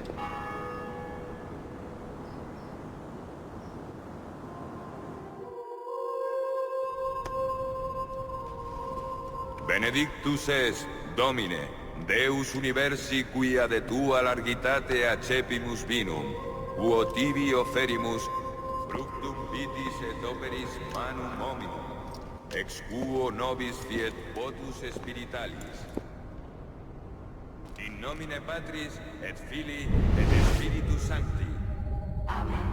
Benedictus est, Domine, Deus universi quia de tua largitate accepimus vinum, uo tibi offerimus fructum vitis et operis manum hominum, ex quo nobis fiet votus spiritualis. In nomine Patris et Filii et Spiritus Sancti. Amen.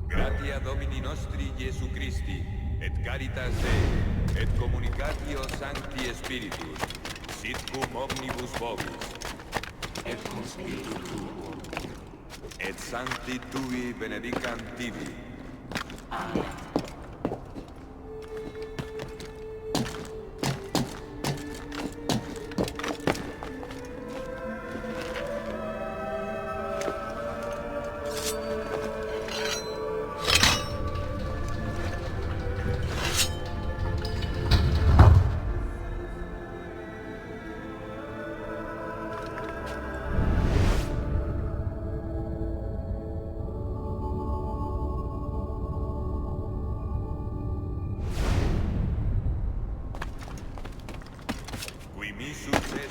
Gratia Domini nostri Iesu Christi, et caritas Dei, et communicatio Sancti Spiritus, sit cum omnibus vobis. Et cum spiritu tuo. Et sancti tui benedicant tibi. Amen.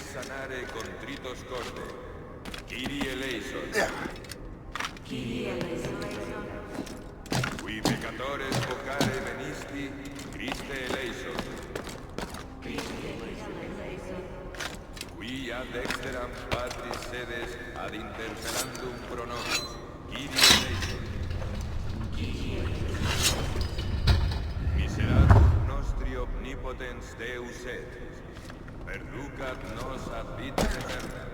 Sanare contritos corde. Kyrie eleison. Kyrie eleison. Qui peccatores vocare venisti, Christe eleison. Christe eleison. Qui ad exteram Patris sedes ad interpellandum pro nobis, Kyrie eleison. Kyrie eleison. Miseratum nostri omnipotens Deus et. Perducat nos ad vita eterna.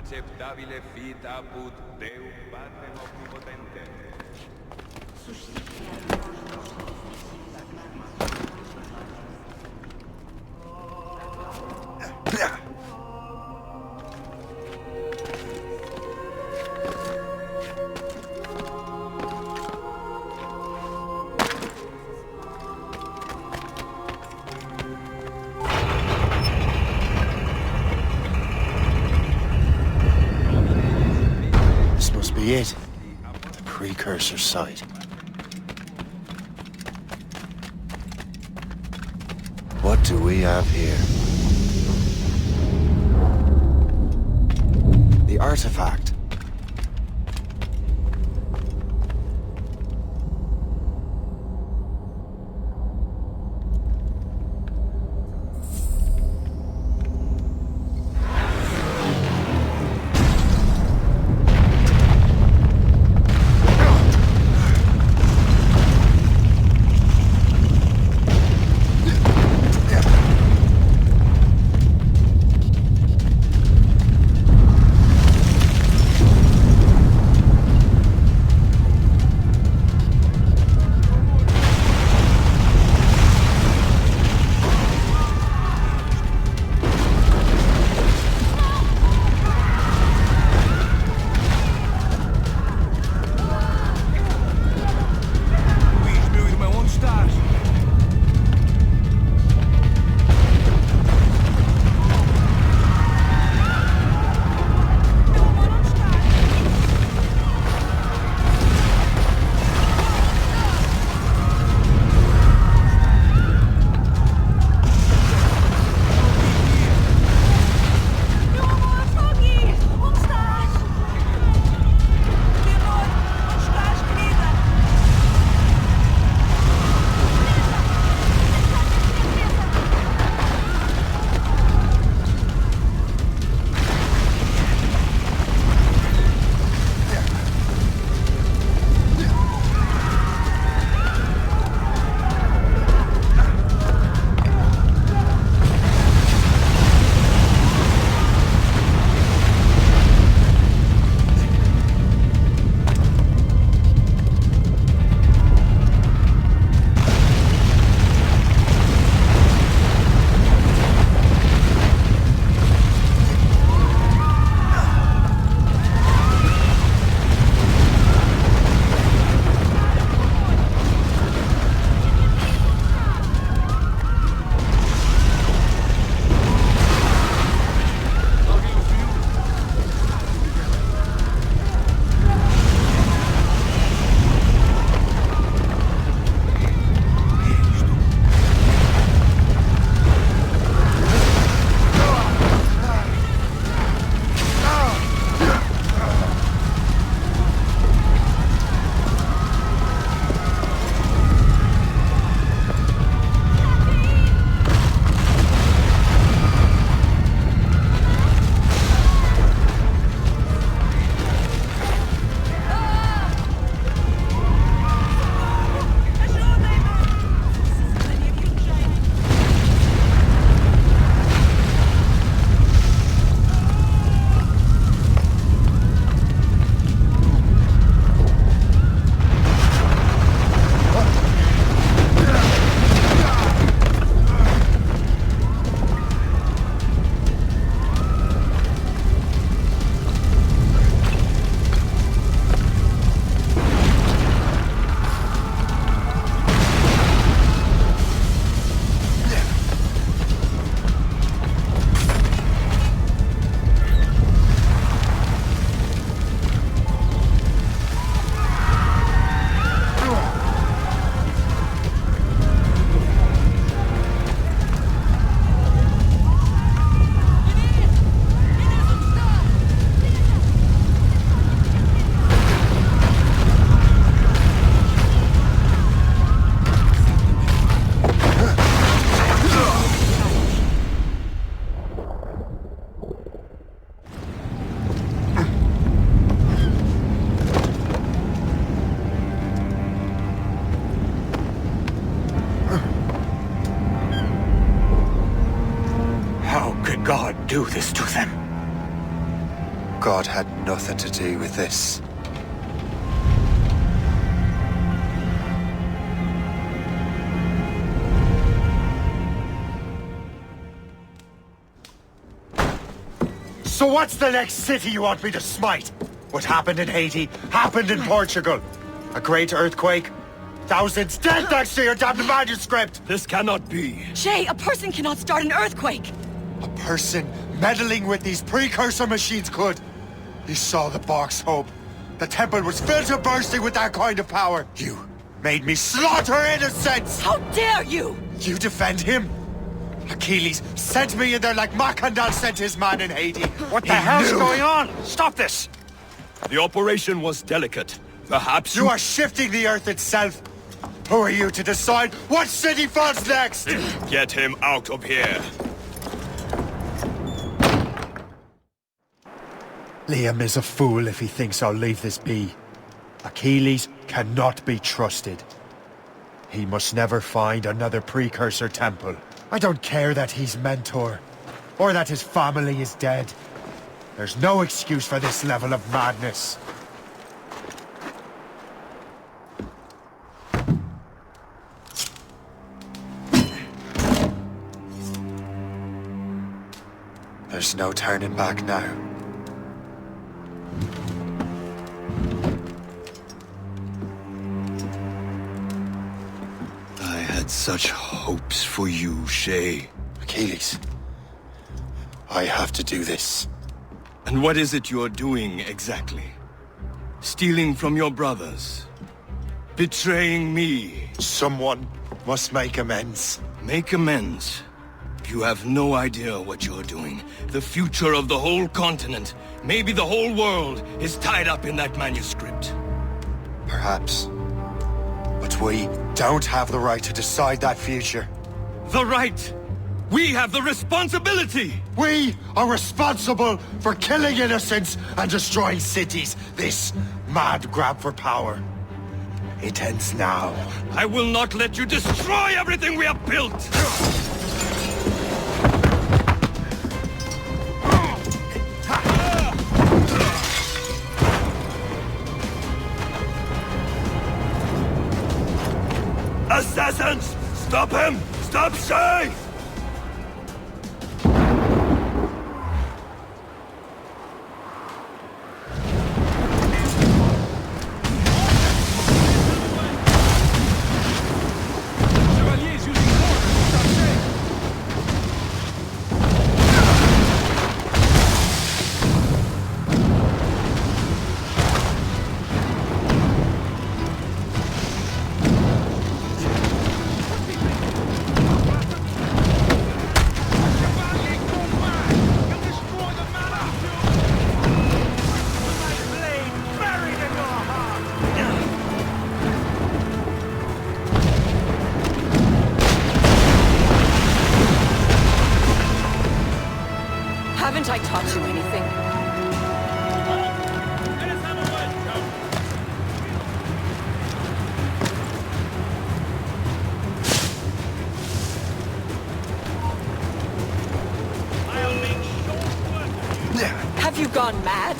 acceptabile fit apud Deum Patrem omnipotente. Be it. The precursor site. What do we have here? The artifact. God do this to them? God had nothing to do with this. So what's the next city you want me to smite? What happened in Haiti happened in Portugal. A great earthquake. Thousands dead thanks to your damned manuscript! This cannot be. Shay, a person cannot start an earthquake! A person meddling with these precursor machines could. He saw the box hope. The temple was filled to bursting with that kind of power. You made me slaughter innocents! How dare you! You defend him? Achilles sent me in there like Macandal sent his man in Haiti. What the hell's going on? Stop this! The operation was delicate. Perhaps you are shifting the earth itself. Who are you to decide what city falls next? Get him out of here. Liam is a fool if he thinks I'll leave this be. Achilles cannot be trusted. He must never find another precursor temple. I don't care that he's mentor, or that his family is dead. There's no excuse for this level of madness. There's no turning back now. I had such hopes for you, Shay. Achilles, I have to do this. And what is it you're doing exactly? Stealing from your brothers? Betraying me? Someone must make amends. Make amends? You have no idea what you're doing. The future of the whole continent, maybe the whole world, is tied up in that manuscript. Perhaps. But we don't have the right to decide that future. The right! We have the responsibility! We are responsible for killing innocents and destroying cities. This mad grab for power. It ends now. I will not let you destroy everything we have built! Assassins! Stop him! Stop Shay! Haven't I taught you anything? Have you gone mad?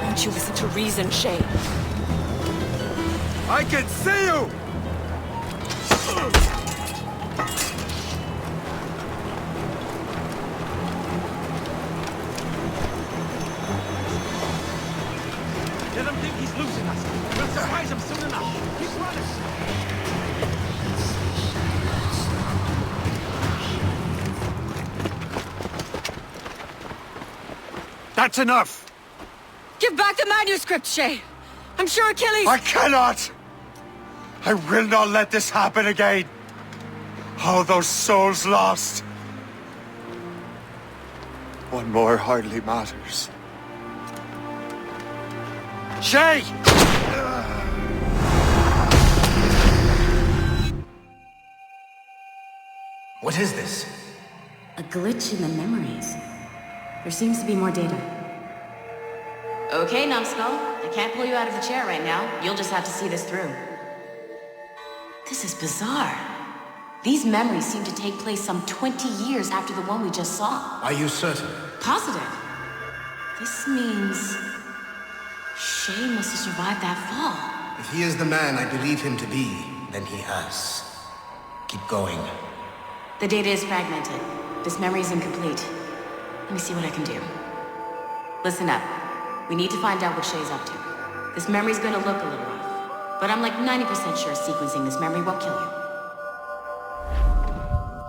Won't you listen to reason, Shay? I can see you! Let him think he's losing us. We'll surprise him soon enough. Keep running. That's enough! Give back the manuscript, Shay! I'm sure Achilles— I cannot! I will not let this happen again! All those souls lost! One more hardly matters. Shay! What is this? A glitch in the memories. There seems to be more data. Okay, Numbskull. I can't pull you out of the chair right now. You'll just have to see this through. This is bizarre. These memories seem to take place some 20 years after the one we just saw. Are you certain? Positive. This means... Shay must have survived that fall. If he is the man I believe him to be, then he has. Keep going. The data is fragmented. This memory is incomplete. Let me see what I can do. Listen up. We need to find out what Shay's up to. This memory's gonna look a little rough, but I'm like 90% sure sequencing this memory won't kill you.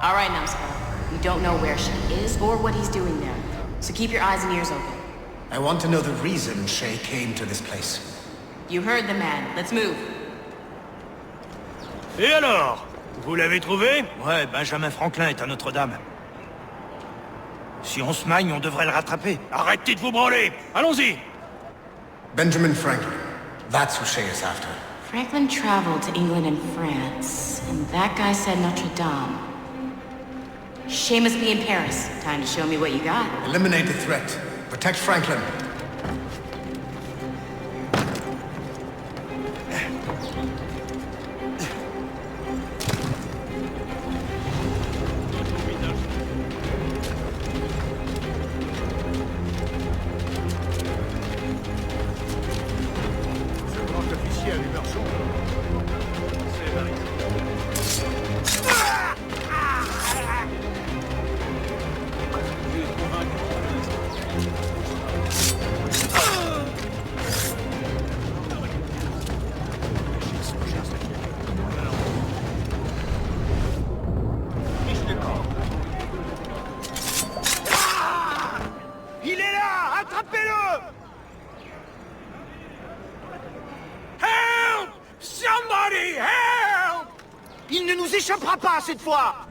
All right, Numbskull. We don't know where Shay is or what he's doing there, so keep your eyes and ears open. I want to know the reason Shay came to this place. You heard the man. Let's move. Et alors? Vous l'avez trouvé? Ouais, Benjamin Franklin est à Notre-Dame. Si on se magne, on devrait le rattraper. Arrêtez de vous branler! Allons-y! Benjamin Franklin. That's who Shay is after. Franklin traveled to England and France, and that guy said Notre-Dame. Shay must be in Paris. Time to show me what you got. Eliminate the threat. Protect Franklin. Cette fois!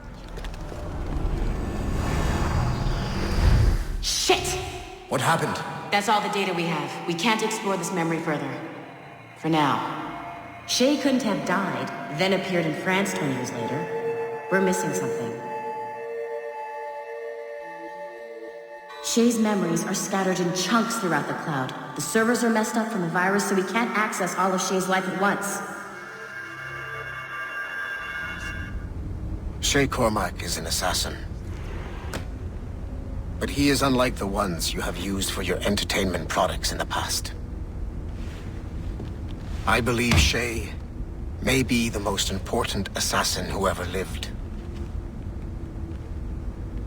Shit! What happened? That's all the data we have. We can't explore this memory further. For now. Shay couldn't have died, then appeared in France 20 years later. We're missing something. Shay's memories are scattered in chunks throughout the cloud. The servers are messed up from the virus, so we can't access all of Shay's life at once. Shay Cormac is an assassin. But he is unlike the ones you have used for your entertainment products in the past. I believe Shay may be the most important assassin who ever lived.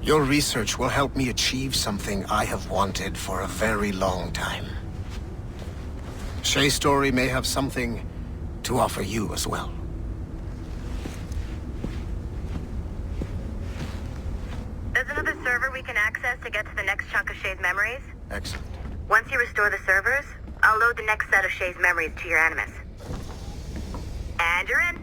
Your research will help me achieve something I have wanted for a very long time. Shay's story may have something to offer you as well. There's another server we can access to get to the next chunk of Shay's memories. Excellent. Once you restore the servers, I'll load the next set of Shay's memories to your Animus. And you're in.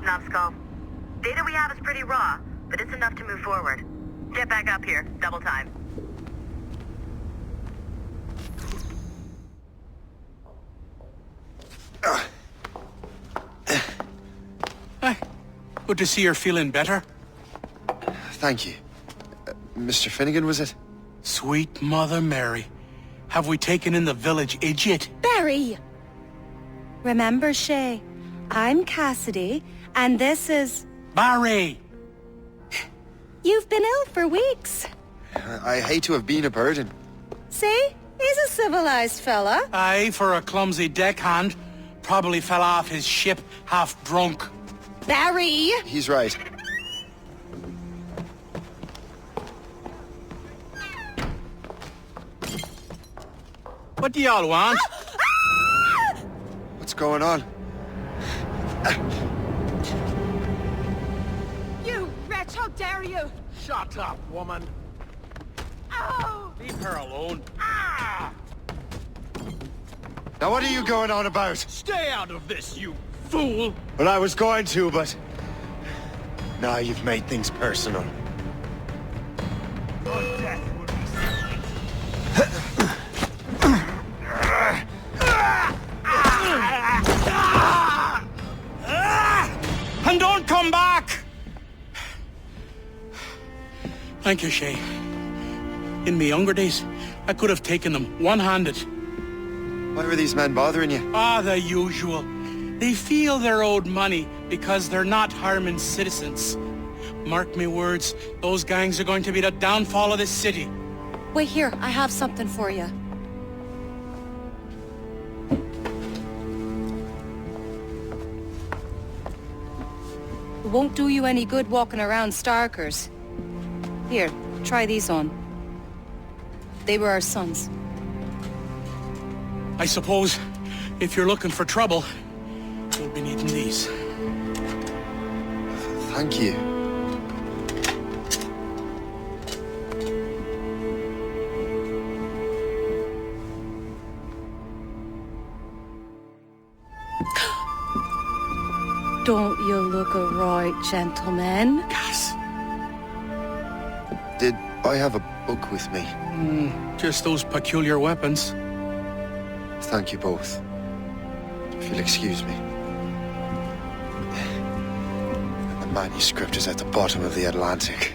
Numbskull. Data we have is pretty raw, but it's enough to move forward. Get back up here. Double time. Hi. Good to see you're feeling better. Thank you. Mr. Finnegan, was it? Sweet Mother Mary. Have we taken in the village idiot? Barry! Remember, Shay, I'm Cassidy, and this is... Barry! You've been ill for weeks. I hate to have been a burden. See? He's a civilized fella. Aye, for a clumsy deckhand. Probably fell off his ship half drunk. Barry! He's right. What do y'all want? What's going on? You wretch, how dare you! Shut up, woman. Ow! Leave her alone. Now what are you going on about? Stay out of this, you fool! Well, I was going to, but... Now you've made things personal. Your death will be And don't come back! Thank you, Shay. In my younger days, I could have taken them one-handed. Why were these men bothering you? The usual. They feel they're owed money because they're not harming citizens. Mark me words, those gangs are going to be the downfall of this city. Wait here, I have something for you. It won't do you any good walking around Starkers. Here, try these on. They were our sons. I suppose, if you're looking for trouble, you'll be needing these. Thank you. Don't you look a right gentleman? Gas. Did I have a book with me? Just those peculiar weapons. Thank you both. If you'll excuse me. The manuscript is at the bottom of the Atlantic.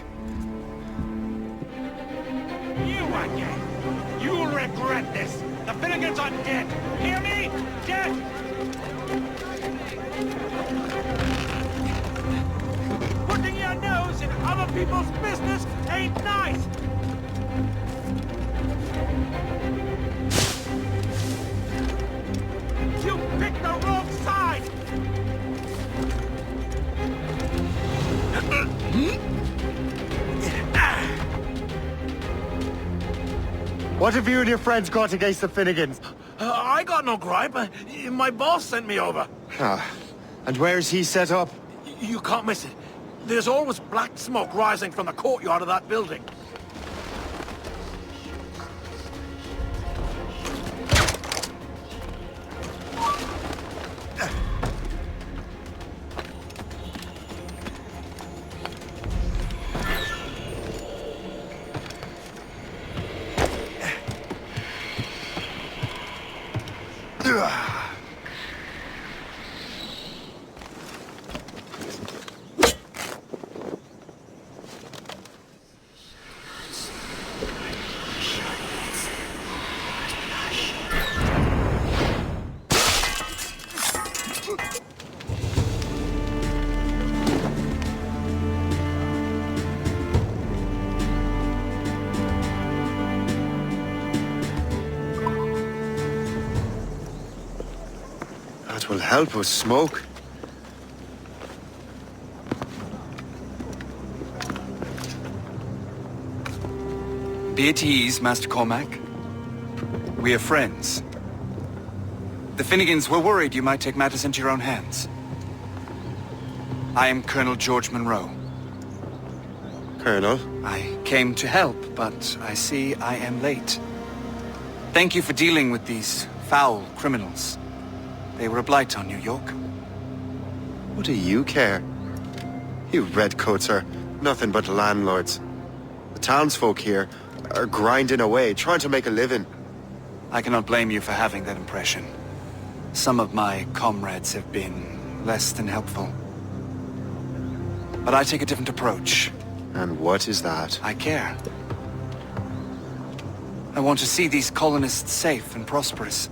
You again! You'll regret this! The Finnegans are dead! Hear me? Dead! Putting your nose in other people's business ain't nice! You picked the wrong side! What have you and your friends got against the Finnegans? I got no gripe. My boss sent me over. And where's he set up? You can't miss it. There's always black smoke rising from the courtyard of that building. That will help us smoke. Be at ease, Master Cormac. We are friends. The Finnegans were worried you might take matters into your own hands. I am Colonel George Monroe. Colonel? I came to help, but I see I am late. Thank you for dealing with these foul criminals. They were a blight on New York. What do you care? You redcoats are nothing but landlords. The townsfolk here are grinding away, trying to make a living. I cannot blame you for having that impression. Some of my comrades have been less than helpful. But I take a different approach. And what is that? I care. I want to see these colonists safe and prosperous.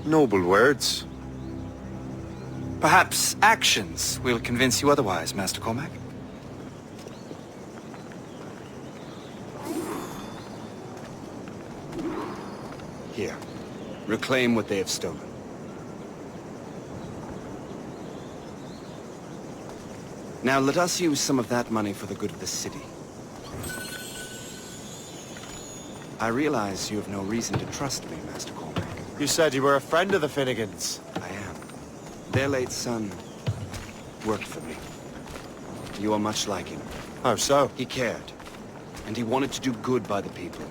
Noble words. Perhaps actions will convince you otherwise, Master Cormac. Here. Reclaim what they have stolen. Now let us use some of that money for the good of the city. I realize you have no reason to trust me, Master Cormac. You said you were a friend of the Finnegans. I am. Their late son worked for me. You are much like him. How so? He cared, and he wanted to do good by the people.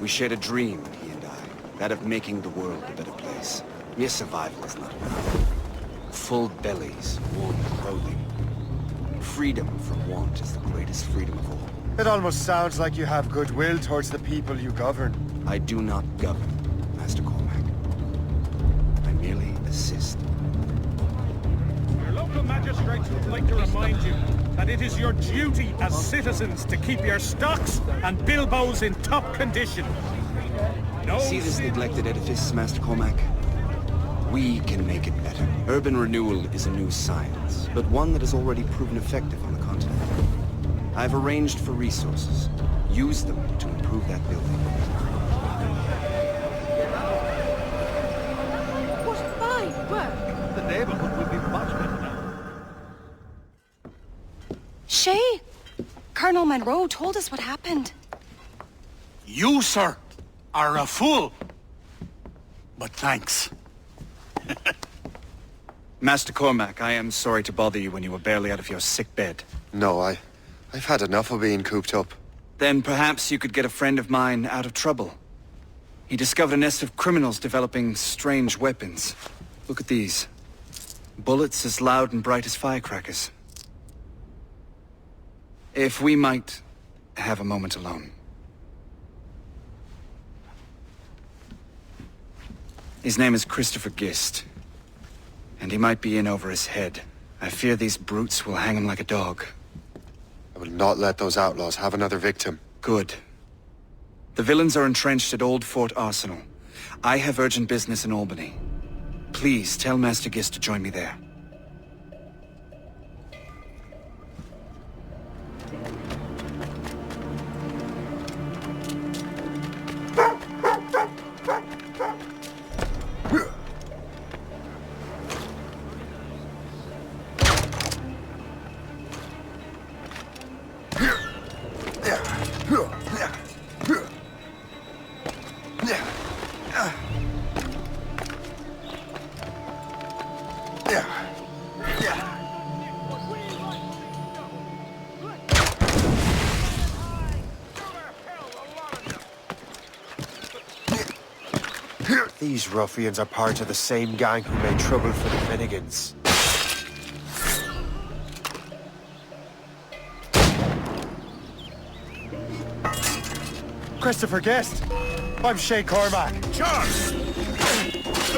We shared a dream, he and I. That of making the world a better place. Mere survival is not enough. Full bellies, warm clothing. Freedom from want is the greatest freedom of all. It almost sounds like you have goodwill towards the people you govern. I do not govern, Master Cormac. I merely assist. Your local magistrates would like to remind you that it is your duty as citizens to keep your stocks and bilboes in top condition. No See this neglected edifice, Master Cormac? We can make it better. Urban renewal is a new science, but one that has already proven effective on the continent. I've arranged for resources. Use them to improve that building. What fine work! The neighborhood will be much better now. Shay! Colonel Monroe told us what happened. You, sir, are a fool. But thanks. Master Cormac, I am sorry to bother you when you were barely out of your sick bed. No, I've had enough of being cooped up. Then perhaps you could get a friend of mine out of trouble. He discovered a nest of criminals developing strange weapons. Look at these. Bullets as loud and bright as firecrackers. If we might have a moment alone. His name is Christopher Gist. And he might be in over his head. I fear these brutes will hang him like a dog. I will not let those outlaws have another victim. Good. The villains are entrenched at Old Fort Arsenal. I have urgent business in Albany. Please tell Master Gist to join me there. These ruffians are part of the same gang who made trouble for the Finnegans. Christopher Guest! I'm Shay Cormac. Charles!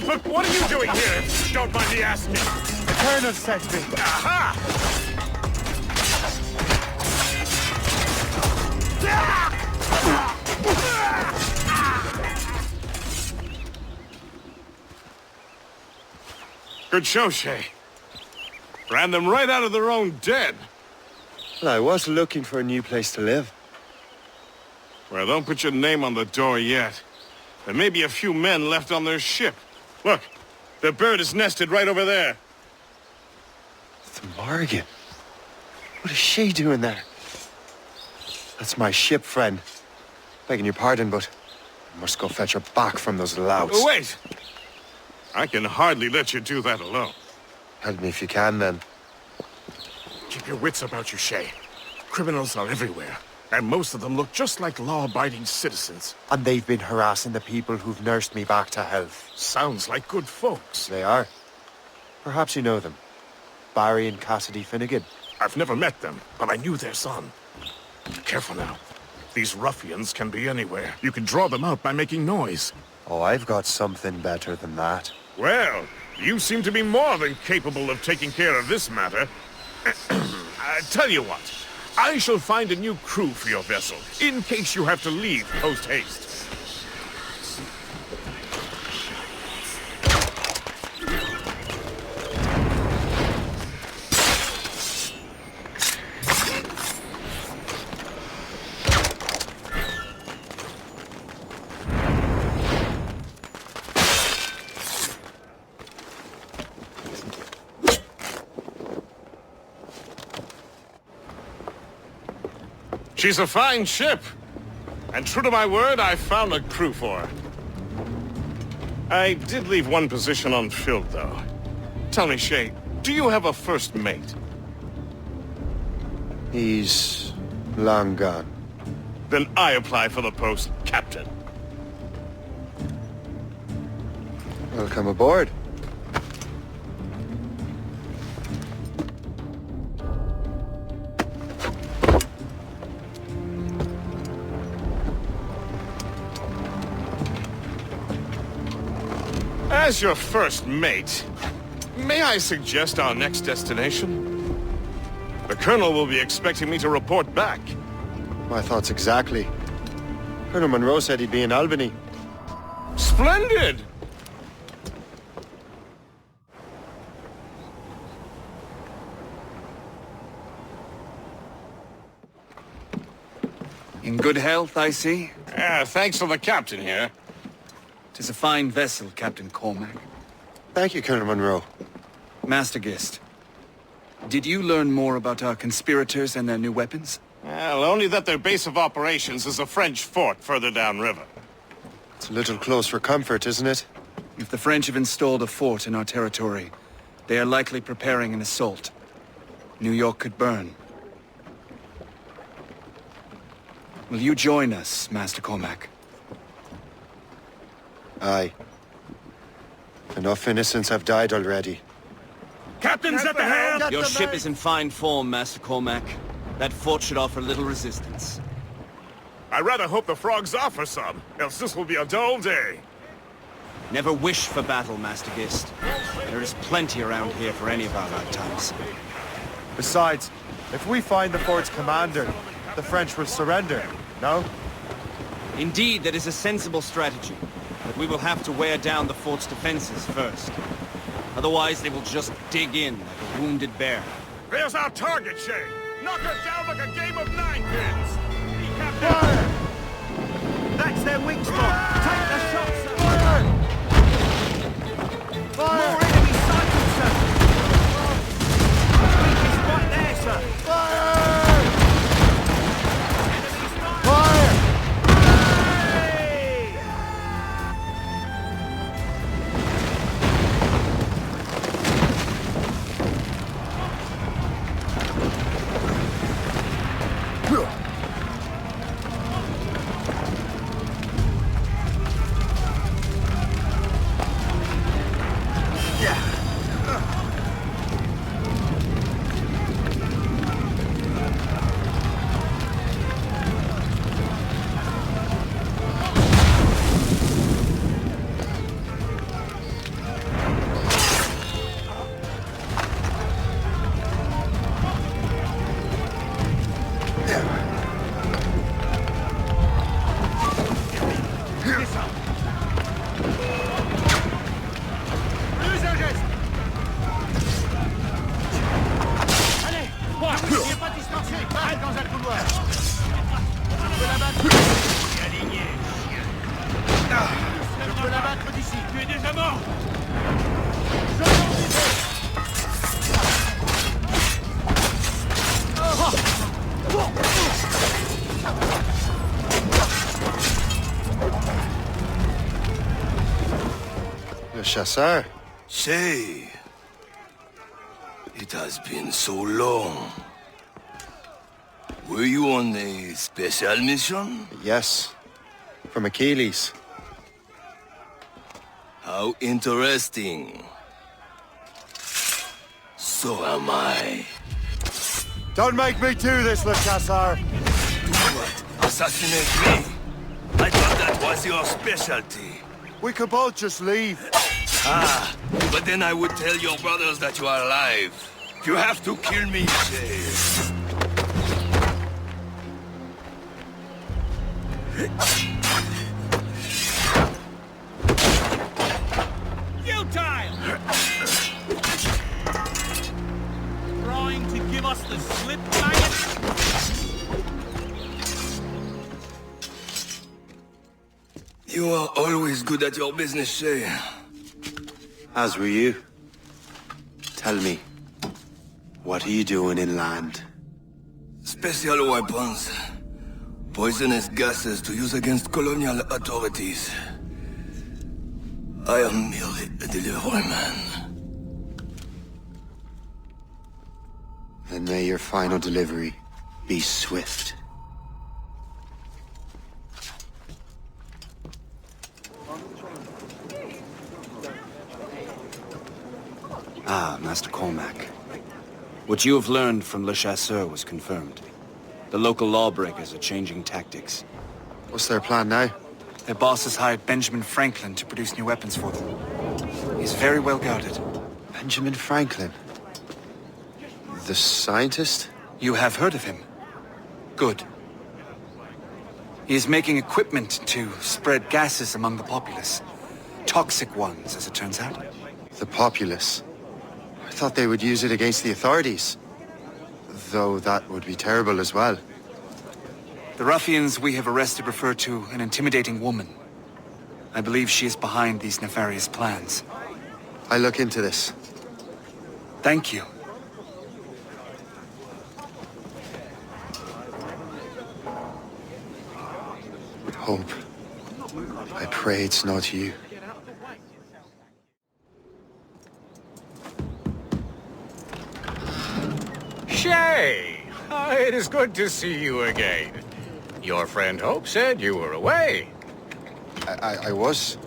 But what are you doing here, if you don't mind me asking? The Colonel sent me. Aha! Good show, Shay. Ran them right out of their own den. Well, I was looking for a new place to live. Well, don't put your name on the door yet. There may be a few men left on their ship. Look, the bird is nested right over there. The Morgan. What is she doing there? That's my ship, friend. Begging your pardon, but I must go fetch her back from those louts. Oh, wait! I can hardly let you do that alone. Help me if you can, then. Keep your wits about you, Shay. Criminals are everywhere, and most of them look just like law-abiding citizens. And they've been harassing the people who've nursed me back to health. Sounds like good folks. They are. Perhaps you know them. Barry and Cassidy Finnegan. I've never met them, but I knew their son. Careful now. These ruffians can be anywhere. You can draw them out by making noise. Oh, I've got something better than that. Well, you seem to be more than capable of taking care of this matter. I tell you what. I shall find a new crew for your vessel, in case you have to leave post-haste. She's a fine ship. And true to my word, I found a crew for her. I did leave one position unfilled, though. Tell me, Shay, do you have a first mate? He's long gone. Then I apply for the post, Captain. Welcome aboard. As your first mate, may I suggest our next destination? The Colonel will be expecting me to report back. My thoughts exactly. Colonel Monroe said he'd be in Albany. Splendid! In good health, I see. Thanks to the captain here. 'Tis a fine vessel, Captain Cormac. Thank you, Colonel Monroe. Master Gist, did you learn more about our conspirators and their new weapons? Well, only that their base of operations is a French fort further downriver. It's a little close for comfort, isn't it? If the French have installed a fort in our territory, they are likely preparing an assault. New York could burn. Will you join us, Master Cormac? Aye. Enough innocents have died already. Captain's at the helm! Your ship is in fine form, Master Cormac. That fort should offer little resistance. I rather hope the frogs offer some, else this will be a dull day. Never wish for battle, Master Gist. There is plenty around here for any of our lifetimes. Besides, if we find the fort's commander, the French will surrender, no? Indeed, that is a sensible strategy. But we will have to wear down the fort's defenses first. Otherwise, they will just dig in like a wounded bear. There's our target, Shay! Knock her down like a game of ninepins! Fire! That's their weak spot! Take the shot, sir! Fire! Fire! More enemy sighted, sir! Weakest right there, sir! Fire! Fire! Le chasseur. Say, it has been so long. Were you on a special mission? Yes, from Achilles. How interesting. So am I. Don't make me do this, Le Chasseur. What? Assassinate me? I thought that was your specialty. We could both just leave. Ah, but then I would tell your brothers that you are alive. You have to kill me, Jay. Futile! Trying to give us the slip, maggot? You are always good at your business, Shay. As were you. Tell me, what are you doing inland? Special weapons. Poisonous gases to use against colonial authorities. I am merely a delivery man. Then may your final delivery be swift. Ah, Master Cormac. What you have learned from Le Chasseur was confirmed. The local lawbreakers are changing tactics. What's their plan now? Their boss has hired Benjamin Franklin to produce new weapons for them. He's very well guarded. Benjamin Franklin? The scientist? You have heard of him? Good. He is making equipment to spread gases among the populace. Toxic ones, as it turns out. The populace? I thought they would use it against the authorities. Though that would be terrible as well. The ruffians we have arrested refer to an intimidating woman. I believe she is behind these nefarious plans. I'll look into this. Thank you. Hope. I pray it's not you. Shay! It is good to see you again. Your friend Hope said you were away. I was.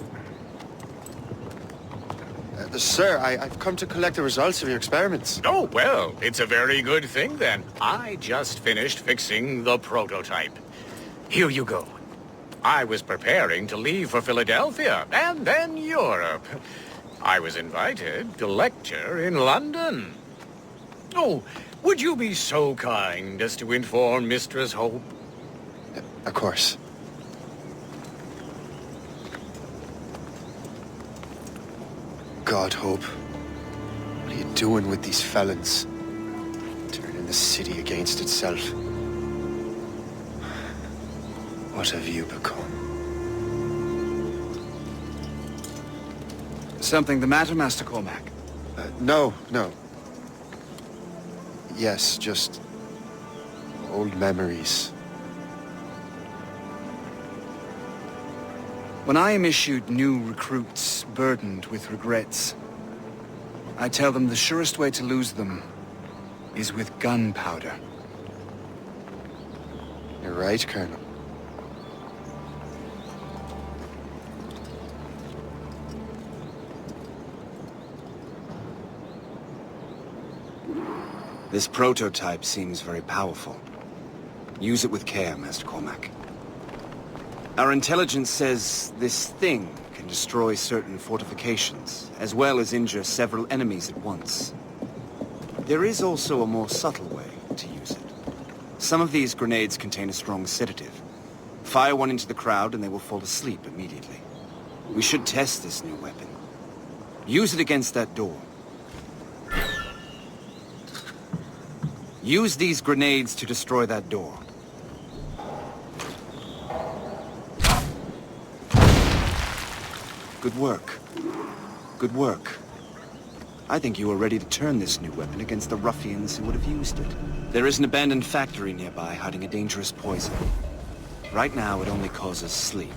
Sir, I've come to collect the results of your experiments. Oh, well, it's a very good thing then. I just finished fixing the prototype. Here you go. I was preparing to leave for Philadelphia and then Europe. I was invited to lecture in London. Oh, would you be so kind as to inform Mistress Hope? Of course. God, Hope. What are you doing with these felons? Turning the city against itself. What have you become? Something the matter, Master Cormac? No. Yes, just old memories. When I am issued new recruits burdened with regrets, I tell them the surest way to lose them is with gunpowder. You're right, Colonel. This prototype seems very powerful. Use it with care, Master Cormac. Our intelligence says this thing can destroy certain fortifications, as well as injure several enemies at once. There is also a more subtle way to use it. Some of these grenades contain a strong sedative. Fire one into the crowd and they will fall asleep immediately. We should test this new weapon. Use it against that door. Use these grenades to destroy that door. Good work. Good work. I think you are ready to turn this new weapon against the ruffians who would have used it. There is an abandoned factory nearby hiding a dangerous poison. Right now it only causes sleep,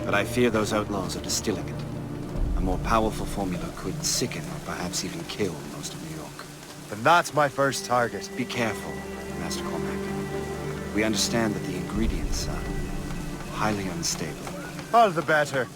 but I fear those outlaws are distilling it. A more powerful formula could sicken or perhaps even kill most of New York. Then that's my first target. Be careful, Master Cormac. We understand that the ingredients are highly unstable. All the better.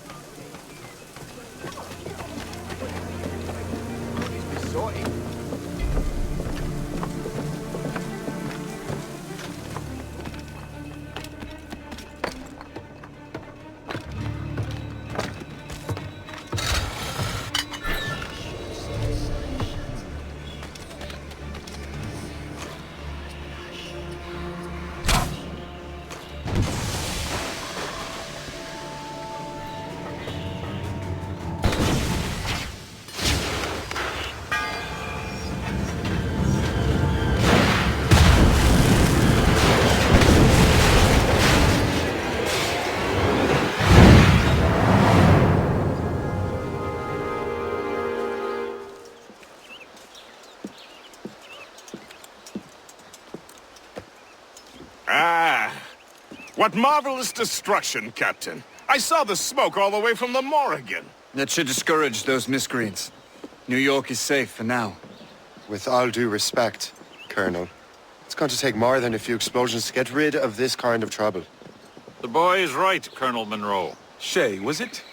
What marvelous destruction, Captain. I saw the smoke all the way from the Morrigan. That should discourage those miscreants. New York is safe for now. With all due respect, Colonel, it's going to take more than a few explosions to get rid of this kind of trouble. The boy is right, Colonel Monroe. Shay, was it?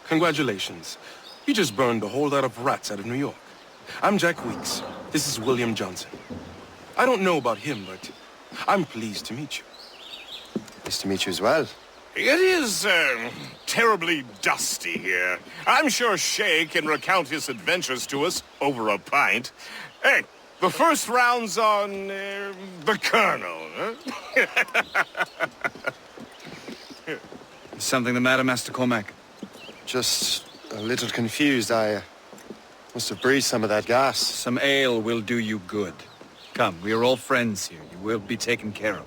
Congratulations. You just burned a whole lot of rats out of New York. I'm Jack Weeks. This is William Johnson. I don't know about him, but I'm pleased to meet you. Nice to meet you as well. It is, terribly dusty here. I'm sure Shay can recount his adventures to us over a pint. Hey, the first round's on, the Colonel, huh? Is something the matter, Master Cormac? Just a little confused. I must have breathed some of that gas. Some ale will do you good. Come, we are all friends here. You will be taken care of.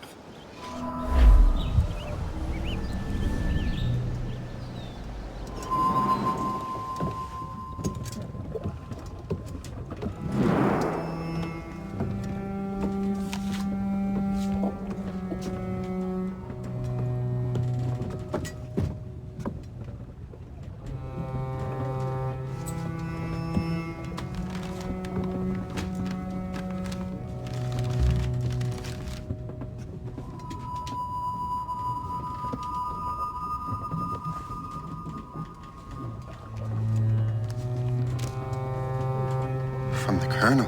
From the Colonel.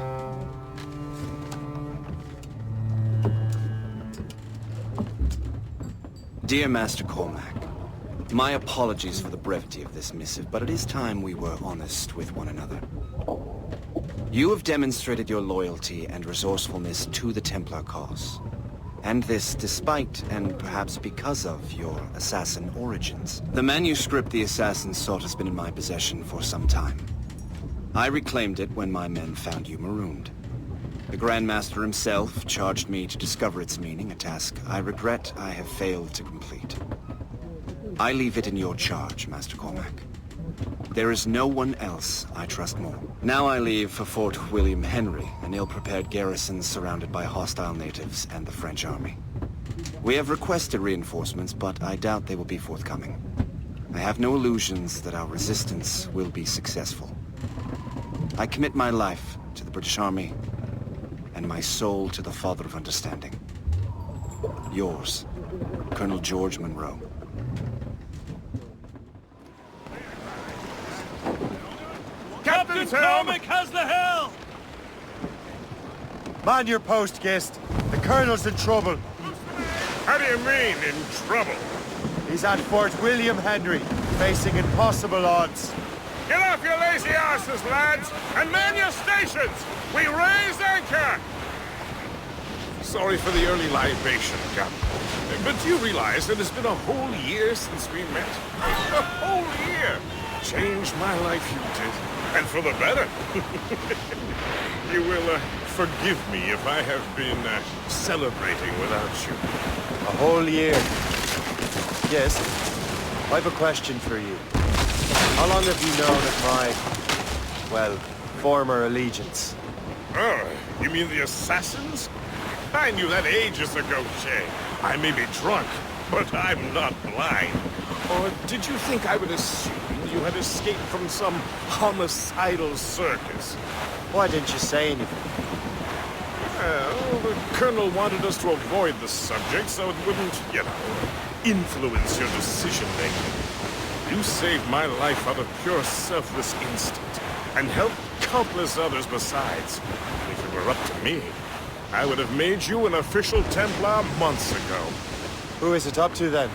Dear Master Cormac, my apologies for the brevity of this missive, but it is time we were honest with one another. You have demonstrated your loyalty and resourcefulness to the Templar cause. And this despite, and perhaps because of, your assassin origins. The manuscript the assassin sought has been in my possession for some time. I reclaimed it when my men found you marooned. The Grand Master himself charged me to discover its meaning, a task I regret I have failed to complete. I leave it in your charge, Master Cormac. There is no one else I trust more. Now I leave for Fort William Henry, an ill-prepared garrison surrounded by hostile natives and the French army. We have requested reinforcements, but I doubt they will be forthcoming. I have no illusions that our resistance will be successful. I commit my life to the British Army, and my soul to the Father of Understanding. Yours, Colonel George Monroe. Captain Cormac has the helm! Man your post, Gist. The Colonel's in trouble. How do you mean, in trouble? He's at Fort William Henry, facing impossible odds. Get off your lazy arses, lads, and man your stations! We raise anchor! Sorry for the early libation, Captain. But you realize that it's been a whole year since we met? A whole year! Changed my life, you did. And for the better. You will, forgive me if I have been, celebrating without you. A whole year. Yes, I have a question for you. How long have you known of my, well, former allegiance? Oh, you mean the assassins? I knew that ages ago, Shay. I may be drunk, but I'm not blind. Or did you think I would assume you had escaped from some homicidal circus? Why didn't you say anything? Well, the Colonel wanted us to avoid the subject so it wouldn't, influence your decision-making. You saved my life out of pure selfless instinct, and helped countless others besides. If it were up to me, I would have made you an official Templar months ago. Who is it up to, then?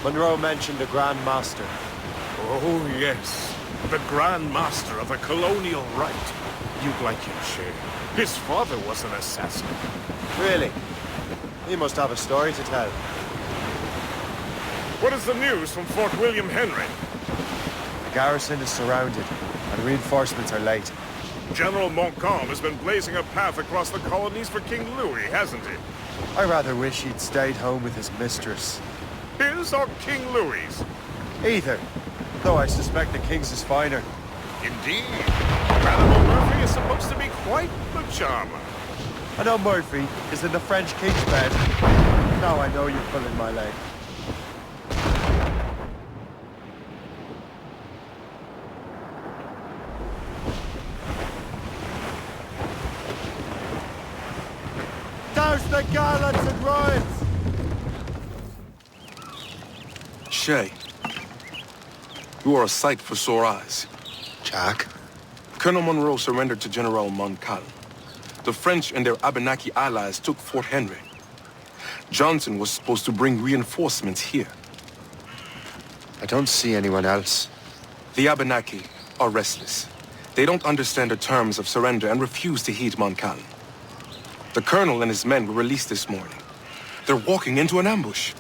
Monroe mentioned the Grand Master. Oh, yes. The Grand Master of the colonial right. You'd like him, Shay. His father was an assassin. Really? He must have a story to tell. What is the news from Fort William Henry? The garrison is surrounded, and reinforcements are late. General Montcalm has been blazing a path across the colonies for King Louis, hasn't he? I rather wish he'd stayed home with his mistress. His or King Louis's? Either, though I suspect the King's is finer. Indeed. Madame Murphy is supposed to be quite the charmer. I know Murphy is in the French King's bed. Now I know you're pulling my leg. Douse the gallants and royals! Shay, you are a sight for sore eyes. Jack? Colonel Monroe surrendered to General Montcalm. The French and their Abenaki allies took Fort Henry. Johnson was supposed to bring reinforcements here. I don't see anyone else. The Abenaki are restless. They don't understand the terms of surrender and refuse to heed Montcalm. The colonel and his men were released this morning. They're walking into an ambush.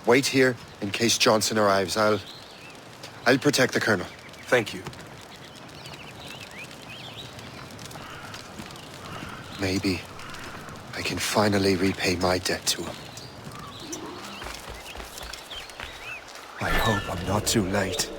Wait here in case Johnson arrives. I'll protect the colonel. Thank you. Maybe I can finally repay my debt to him. I hope I'm not too late.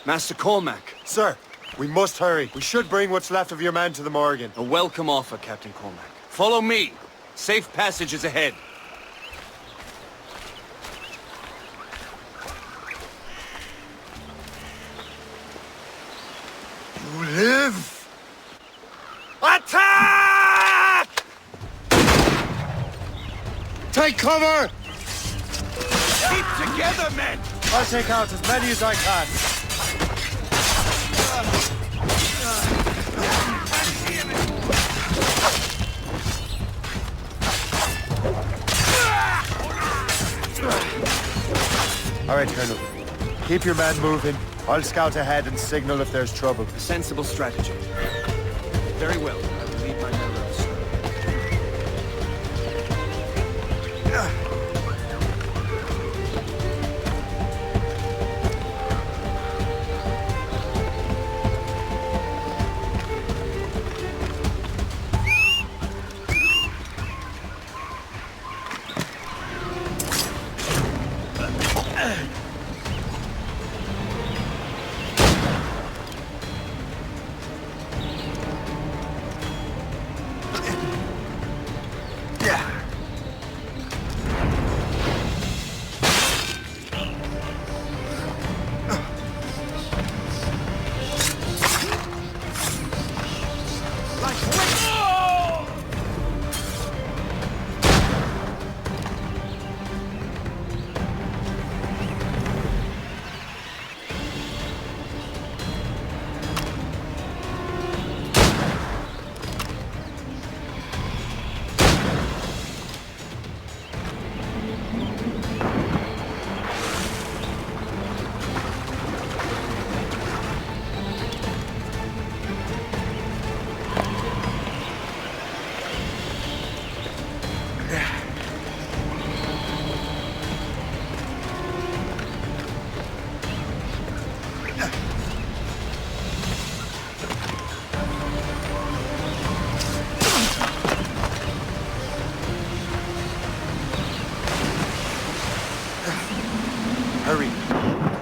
Master Cormac. Sir, we must hurry. We should bring what's left of your man to the Morgan. A welcome offer, Captain Cormac. Follow me. Safe passage is ahead. You live! Attack! Take cover! Keep together, men! I'll take out as many as I can. All right, Colonel. Keep your men moving. I'll scout ahead and signal if there's trouble. A sensible strategy. Very well. I will lead my men roads.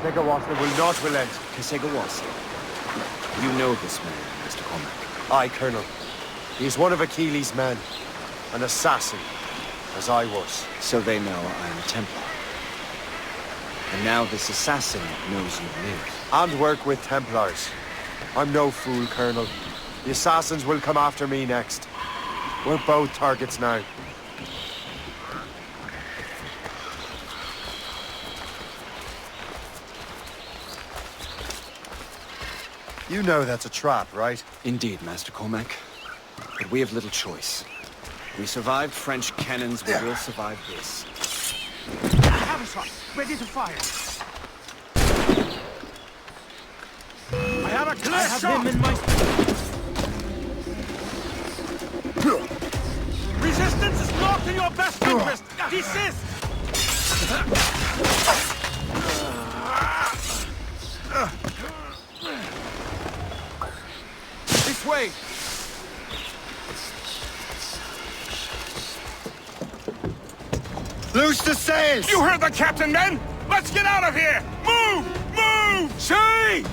Kesegawasa will not relent. Kesegawasa? You know this man, Mr. Cormac. Aye, Colonel. He is one of Achilles' men. An assassin, as I was. So they know I am a Templar. And now this assassin knows you live. And work with Templars. I'm no fool, Colonel. The assassins will come after me next. We're both targets now. You know that's a trap, right? Indeed, Master Cormac. But we have little choice. We survived French cannons, we will survive this. I have a shot. Ready to fire. have a clear shot! Him in my... Resistance is not in your best interest! Desist! This way! Loose the sails! You heard the captain, men! Let's get out of here! Move! Move! See!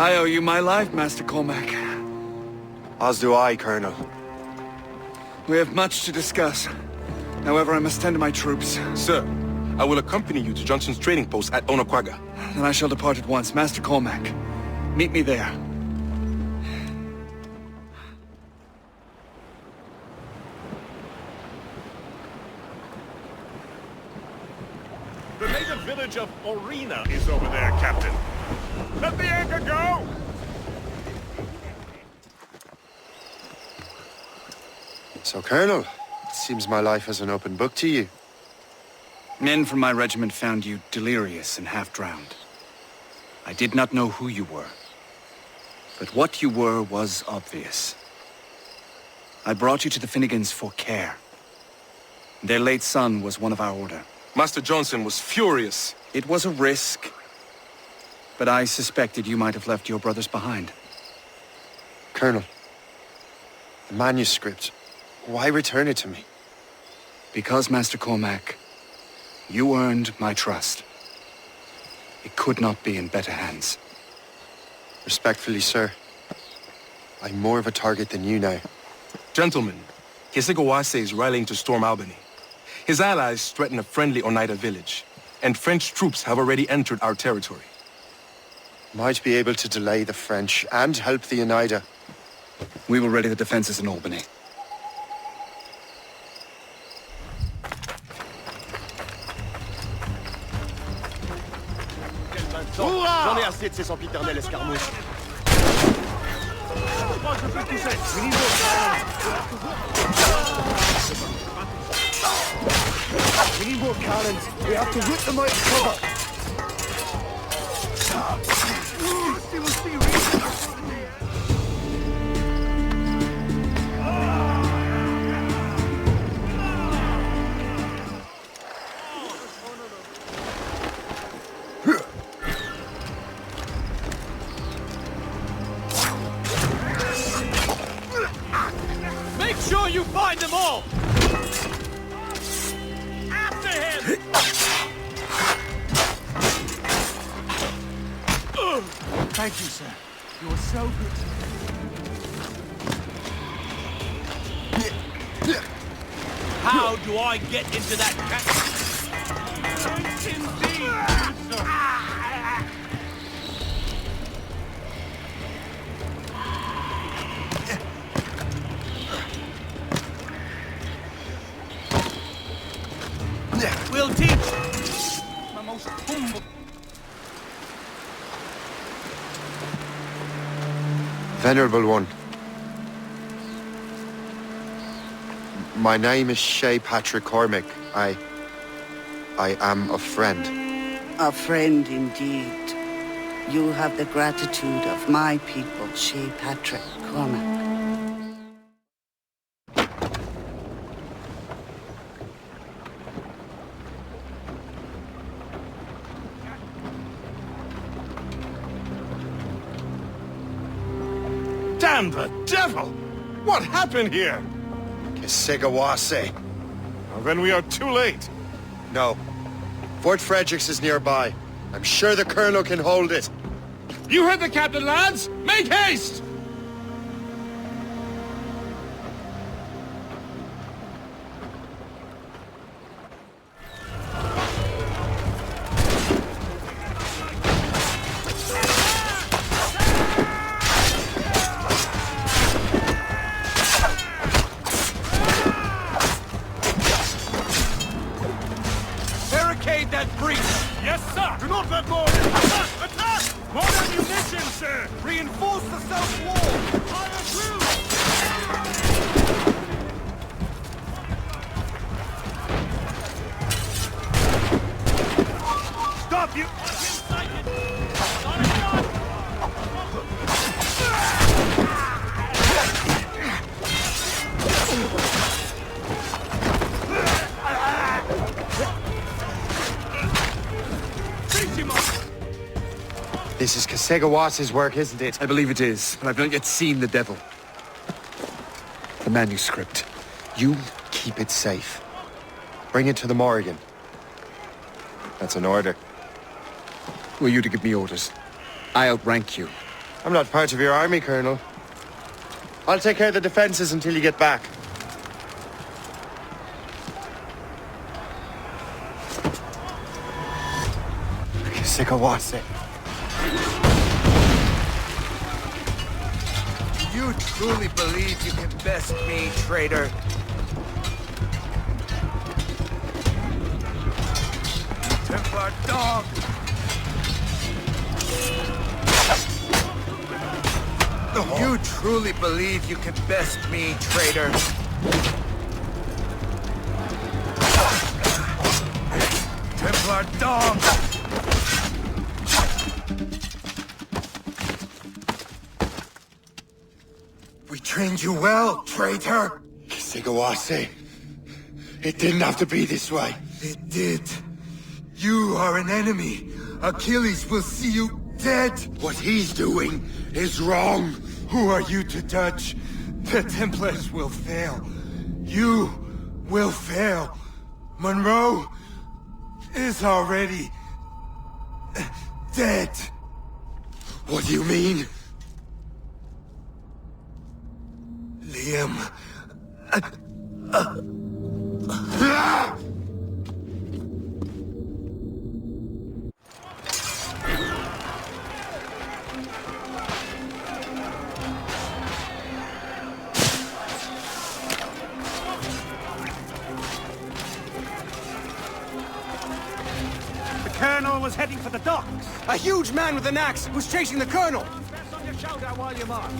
I owe you my life, Master Cormac. As do I, Colonel. We have much to discuss. However, I must tend to my troops. Sir, I will accompany you to Johnson's trading post at Onakwaga. Then I shall depart at once. Master Cormac, meet me there. The native village of Orina is over there, Captain. Let the anchor go! So, Colonel, it seems my life is an open book to you. Men from my regiment found you delirious and half-drowned. I did not know who you were. But what you were was obvious. I brought you to the Finnegans for care. Their late son was one of our order. Master Johnson was furious. It was a risk, but I suspected you might have left your brothers behind. Colonel, the manuscript, why return it to me? Because, Master Cormac, you earned my trust. It could not be in better hands. Respectfully, sir, I'm more of a target than you now. Gentlemen, Kesegoase is rallying to storm Albany. His allies threaten a friendly Oneida village, and French troops have already entered our territory. Might be able to delay the French and help the Oneida. We will ready the defenses in Albany. J'en ai assez de ces sempiternelles escarmouches. We need more cannons. We have to root them out of cover. Make sure you find them all! After him! Thank you, sir. You were so good to me. How do I get into that cat? We'll teach my most humble. Venerable one. My name is Shay Patrick Cormac. I am a friend. A friend indeed. You have the gratitude of my people, Shay Patrick Cormac. Damn the devil! What happened here? Kesegoase. Well, then we are too late. No. Fort Fredericks is nearby. I'm sure the Colonel can hold it. You heard the captain, lads! Make haste! Barricade that breach! Yes, sir! Do not let more in! Attack! Attack! More ammunition! Attention, sir! Reinforce the south wall! Fire Stop you! This is Kasegawas's work, isn't it? I believe it is, but I've not yet seen the devil. The manuscript. You keep it safe. Bring it to the Morrigan. That's an order. Who are you to give me orders? I outrank you. I'm not part of your army, Colonel. I'll take care of the defenses until you get back. Kasegawase. You truly believe you can best me, traitor? Templar dog! You truly believe you can best me, traitor? Templar dog! We trained you well, traitor! Kasegawase. It didn't have to be this way. It did. You are an enemy. Achilles will see you dead. What he's doing is wrong. Who are you to judge? The Templars will fail. You will fail. Monroe is already dead. What do you mean? Liam. The Colonel was heading for the docks. A huge man with an axe was chasing the Colonel! Press on your shoulder while you march.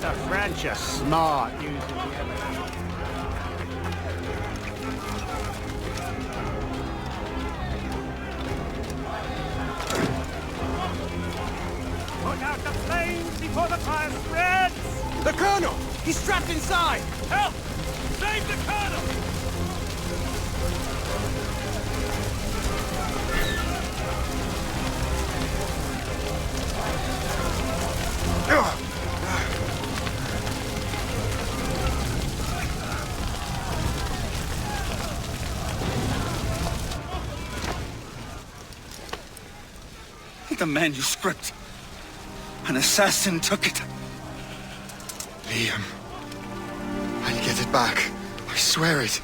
The French are smart using the elevator. Put out the flames before the fire spreads! The Colonel! He's trapped inside! Help! Save the Colonel! The manuscript. An assassin took it. Liam. I'll get it back. I swear it.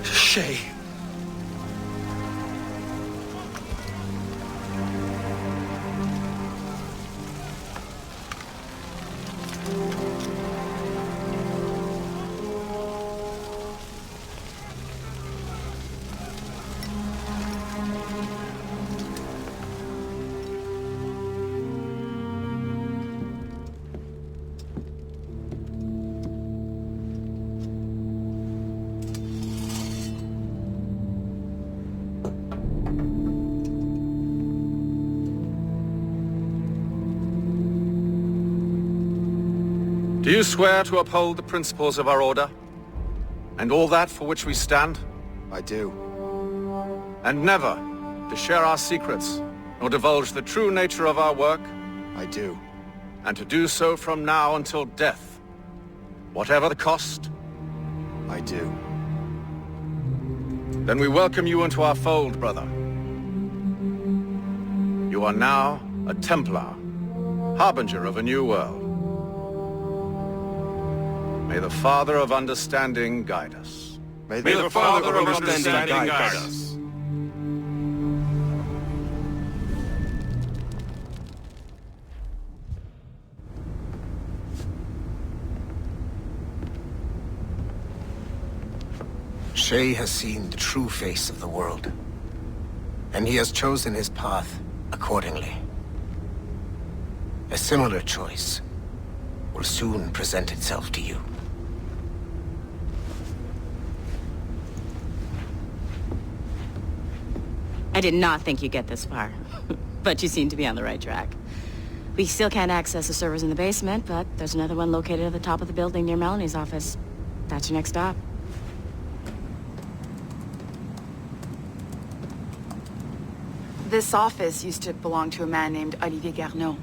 Shay. Do you swear to uphold the principles of our order? And all that for which we stand? I do. And never to share our secrets, nor divulge the true nature of our work? I do. And to do so from now until death, whatever the cost? I do. Then we welcome you into our fold, brother. You are now a Templar, harbinger of a new world. May the Father of Understanding guide us. May the Father of Understanding guide us. Shay has seen the true face of the world, and he has chosen his path accordingly. A similar choice will soon present itself to you. I did not think you'd get this far, but you seem to be on the right track. We still can't access the servers in the basement, but there's another one located at the top of the building near Melanie's office. That's your next stop. This office used to belong to a man named Olivier Garneau.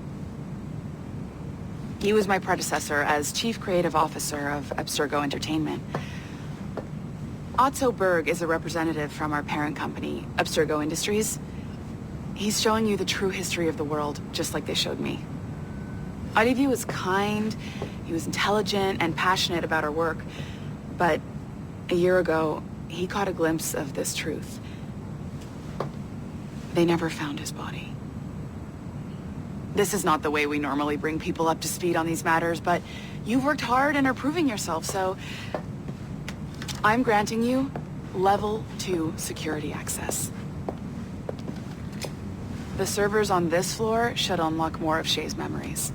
He was my predecessor as Chief Creative Officer of Abstergo Entertainment. Otto Berg is a representative from our parent company, Abstergo Industries. He's showing you the true history of the world, just like they showed me. Olivier was kind, he was intelligent and passionate about our work, but a year ago, he caught a glimpse of this truth. They never found his body. This is not the way we normally bring people up to speed on these matters, but you've worked hard and are proving yourself, so I'm granting you Level 2 security access. The servers on this floor should unlock more of Shay's memories.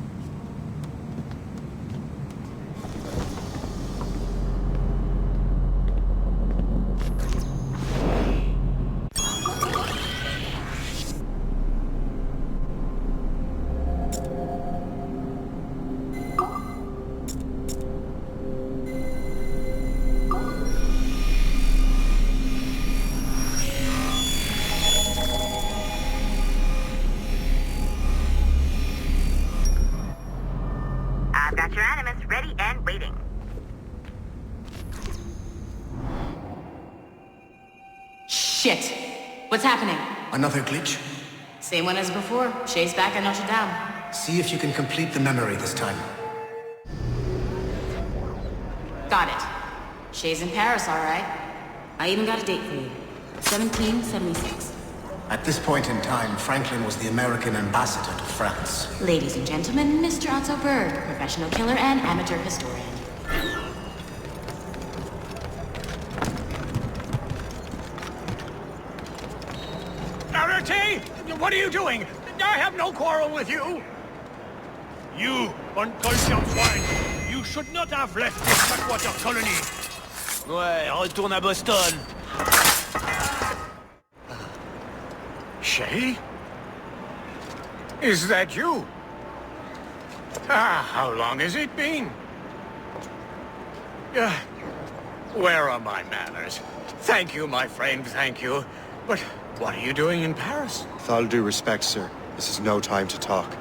Shit! What's happening? Another glitch? Same one as before. Shay's back at Notre Dame. See if you can complete the memory this time. Got it. Shay's in Paris, all right. I even got a date for you. 1776. At this point in time, Franklin was the American ambassador to France. Ladies and gentlemen, Mr. Otto Berg, professional killer and amateur historian. What are you doing? I have no quarrel with you! You, unconscious swine! You should not have left this backwater colony! Ouais, retourne à Boston! Shay? Is that you? How long has it been? Where are my manners? Thank you, my friend, thank you. But what are you doing in Paris? With all due respect, sir, this is no time to talk.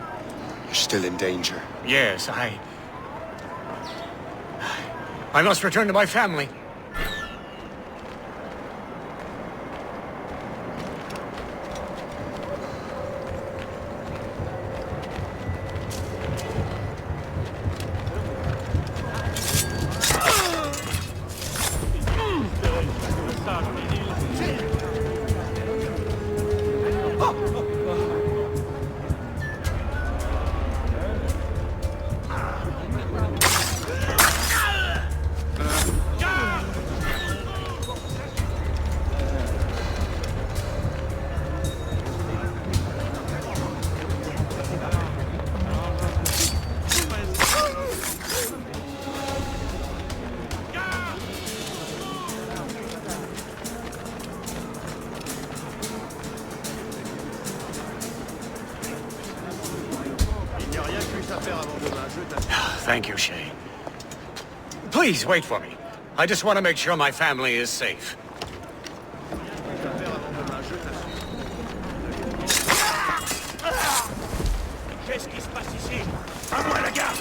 You're still in danger. Yes, I must return to my family. Thank you, Shay. Please, wait for me. I just want to make sure my family is safe. Qu'est-ce qui se passe ici? À moi, la garde!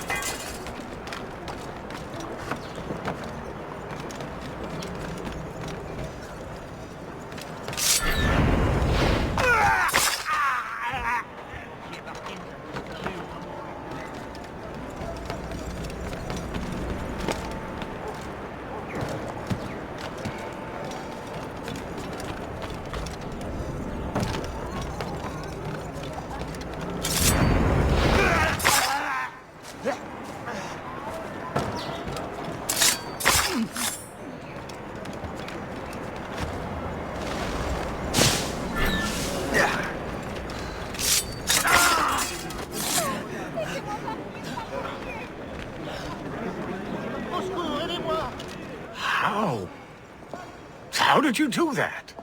did you do that?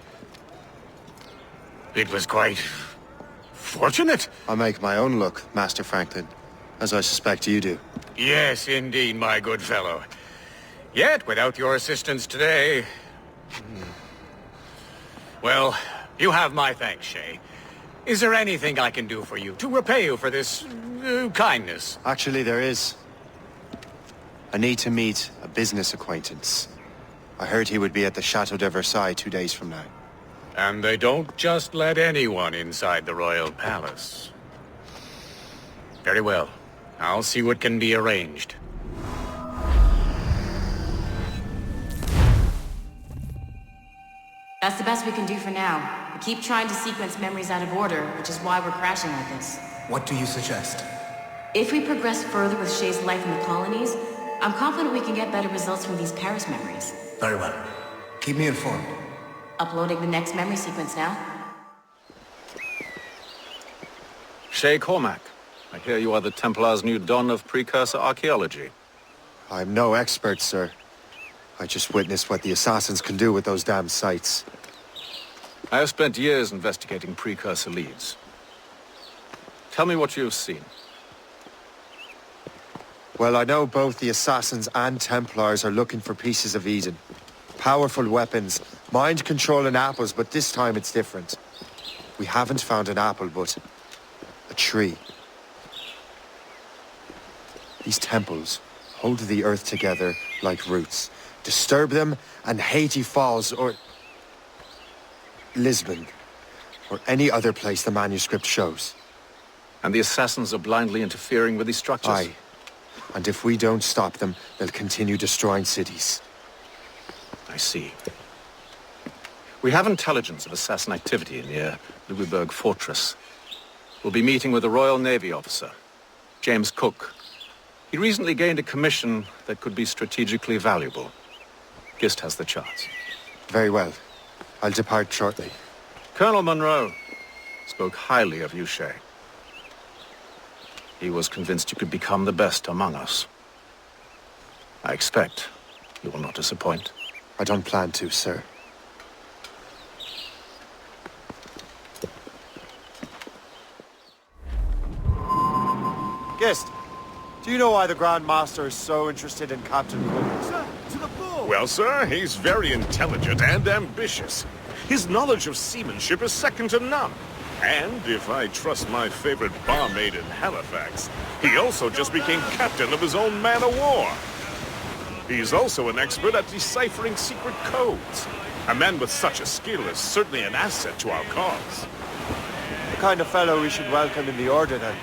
It was quite fortunate. I make my own luck, Master Franklin, as I suspect you do. Yes, indeed, my good fellow. Yet, without your assistance today... Well, you have my thanks, Shay. Is there anything I can do for you, to repay you for this kindness? Actually, there is. I need to meet a business acquaintance. I heard he would be at the Chateau de Versailles 2 days from now. And they don't just let anyone inside the royal palace. Very well. I'll see what can be arranged. That's the best we can do for now. We keep trying to sequence memories out of order, which is why we're crashing like this. What do you suggest? If we progress further with Shay's life in the colonies, I'm confident we can get better results from these Paris memories. Very well. Keep me informed. Uploading the next memory sequence now. Shay Cormac, I hear you are the Templar's new don of precursor archaeology. I'm no expert, sir. I just witnessed what the assassins can do with those damn sites. I have spent years investigating precursor leads. Tell me what you've seen. Well, I know both the assassins and Templars are looking for pieces of Eden. Powerful weapons, mind-controlling apples, but this time it's different. We haven't found an apple, but a tree. These temples hold the earth together like roots. Disturb them, and Haiti falls, or Lisbon, or any other place the manuscript shows. And the assassins are blindly interfering with these structures? Aye. And if we don't stop them, they'll continue destroying cities. I see. We have intelligence of assassin activity near Louisburg Fortress. We'll be meeting with a Royal Navy officer, James Cook. He recently gained a commission that could be strategically valuable. Gist has the charts. Very well. I'll depart shortly. Colonel Monroe spoke highly of you, Shay. He was convinced you could become the best among us. I expect you will not disappoint. I don't plan to, sir. Guest, do you know why the Grand Master is so interested in Captain Cook? Sir, to the ball! Well, sir, he's very intelligent and ambitious. His knowledge of seamanship is second to none. And, if I trust my favorite barmaid in Halifax, he also just became captain of his own man-of-war. He's also an expert at deciphering secret codes. A man with such a skill is certainly an asset to our cause. The kind of fellow we should welcome in the Order, then.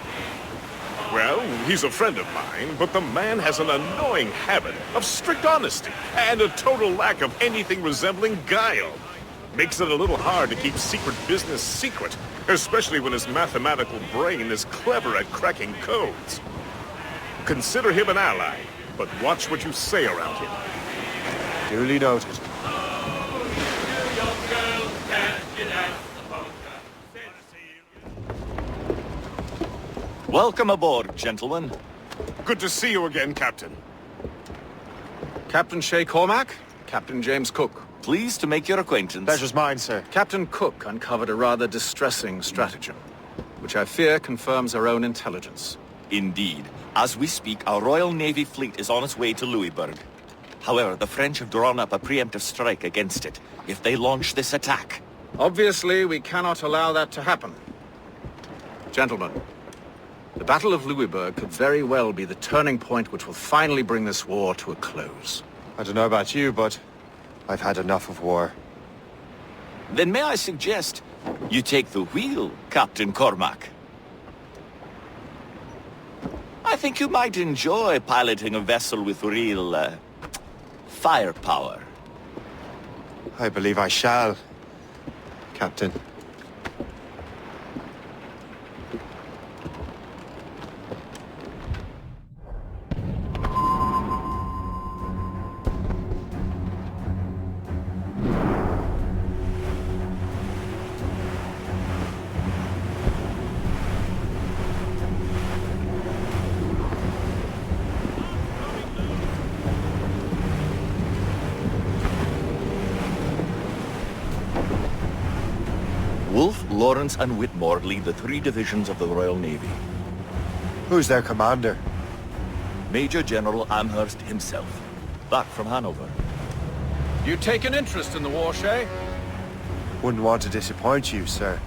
Well, he's a friend of mine, but the man has an annoying habit of strict honesty and a total lack of anything resembling guile. Makes it a little hard to keep secret business secret, especially when his mathematical brain is clever at cracking codes. Consider him an ally, but watch what you say around him. Duly noted. Welcome aboard, gentlemen. Good to see you again, Captain. Captain Shay Cormac, Captain James Cook. Pleased to make your acquaintance. Pleasure's mine, sir. Captain Cook uncovered a rather distressing stratagem, which I fear confirms our own intelligence. Indeed. As we speak, our Royal Navy fleet is on its way to Louisburg. However, the French have drawn up a preemptive strike against it if they launch this attack. Obviously, we cannot allow that to happen. Gentlemen, the Battle of Louisburg could very well be the turning point which will finally bring this war to a close. I don't know about you, but I've had enough of war. Then may I suggest you take the wheel, Captain Cormac? I think you might enjoy piloting a vessel with real, firepower. I believe I shall, Captain. Wolfe, Lawrence, and Whitmore lead the 3 divisions of the Royal Navy. Who's their commander? Major General Amherst himself, back from Hanover. You take an interest in the war, Shay? Wouldn't want to disappoint you, sir.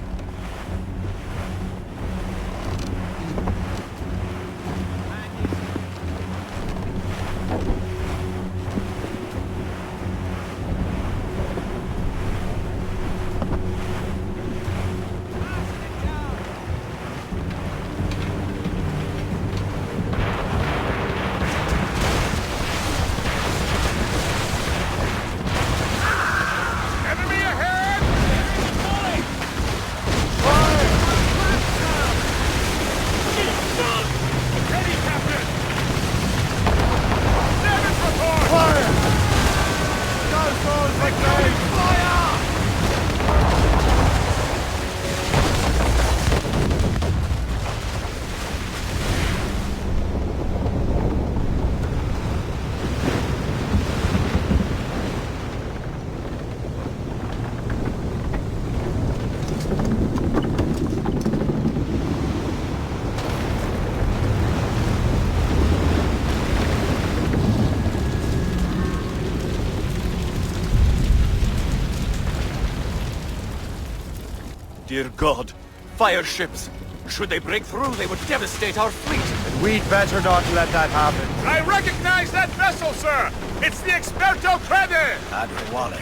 Dear God, fire ships! Should they break through, they would devastate our fleet. And we'd better not let that happen. I recognize that vessel, sir! It's the Experto Crede! Adewale.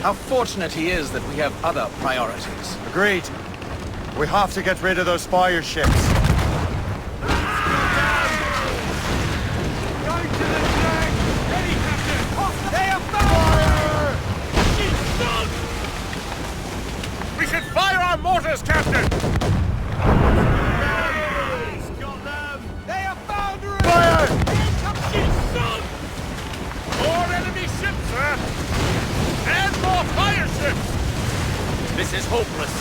How fortunate he is that we have other priorities. Agreed. We have to get rid of those fire ships. We should fire our mortars, Captain! They are foundering! Fire! More enemy ships, sir! And more fire ships! This is hopeless.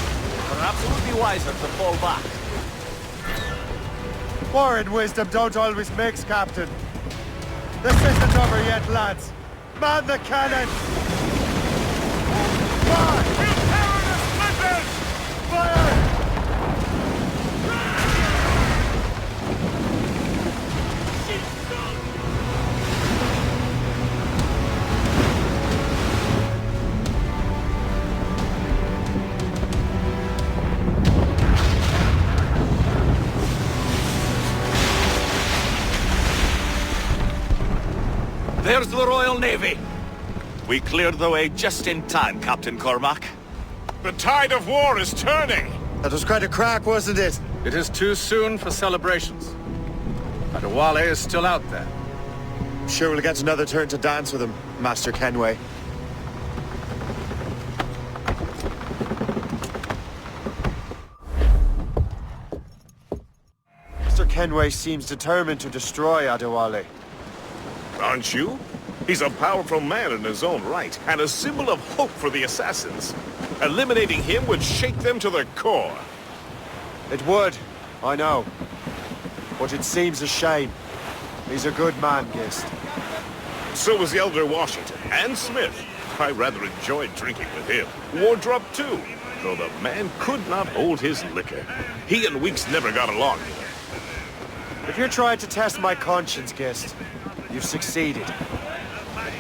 Perhaps it would be wiser to fall back. War and wisdom don't always mix, Captain. This isn't over yet, lads. Man the cannon! Fire! Fire! There's the Royal Navy. We cleared the way just in time, Captain Cormac. The tide of war is turning! That was quite a crack, wasn't it? It is too soon for celebrations. Adewale is still out there. I'm sure we'll get another turn to dance with him, Master Kenway. Mr. Kenway seems determined to destroy Adewale. Aren't you? He's a powerful man in his own right, and a symbol of hope for the assassins. Eliminating him would shake them to the core. It would, I know. But it seems a shame. He's a good man, Gist. So was the Elder Washington, and Smith. I rather enjoyed drinking with him. Wardrop, too, though the man could not hold his liquor. He and Weeks never got along. If you're trying to test my conscience, Gist, you've succeeded.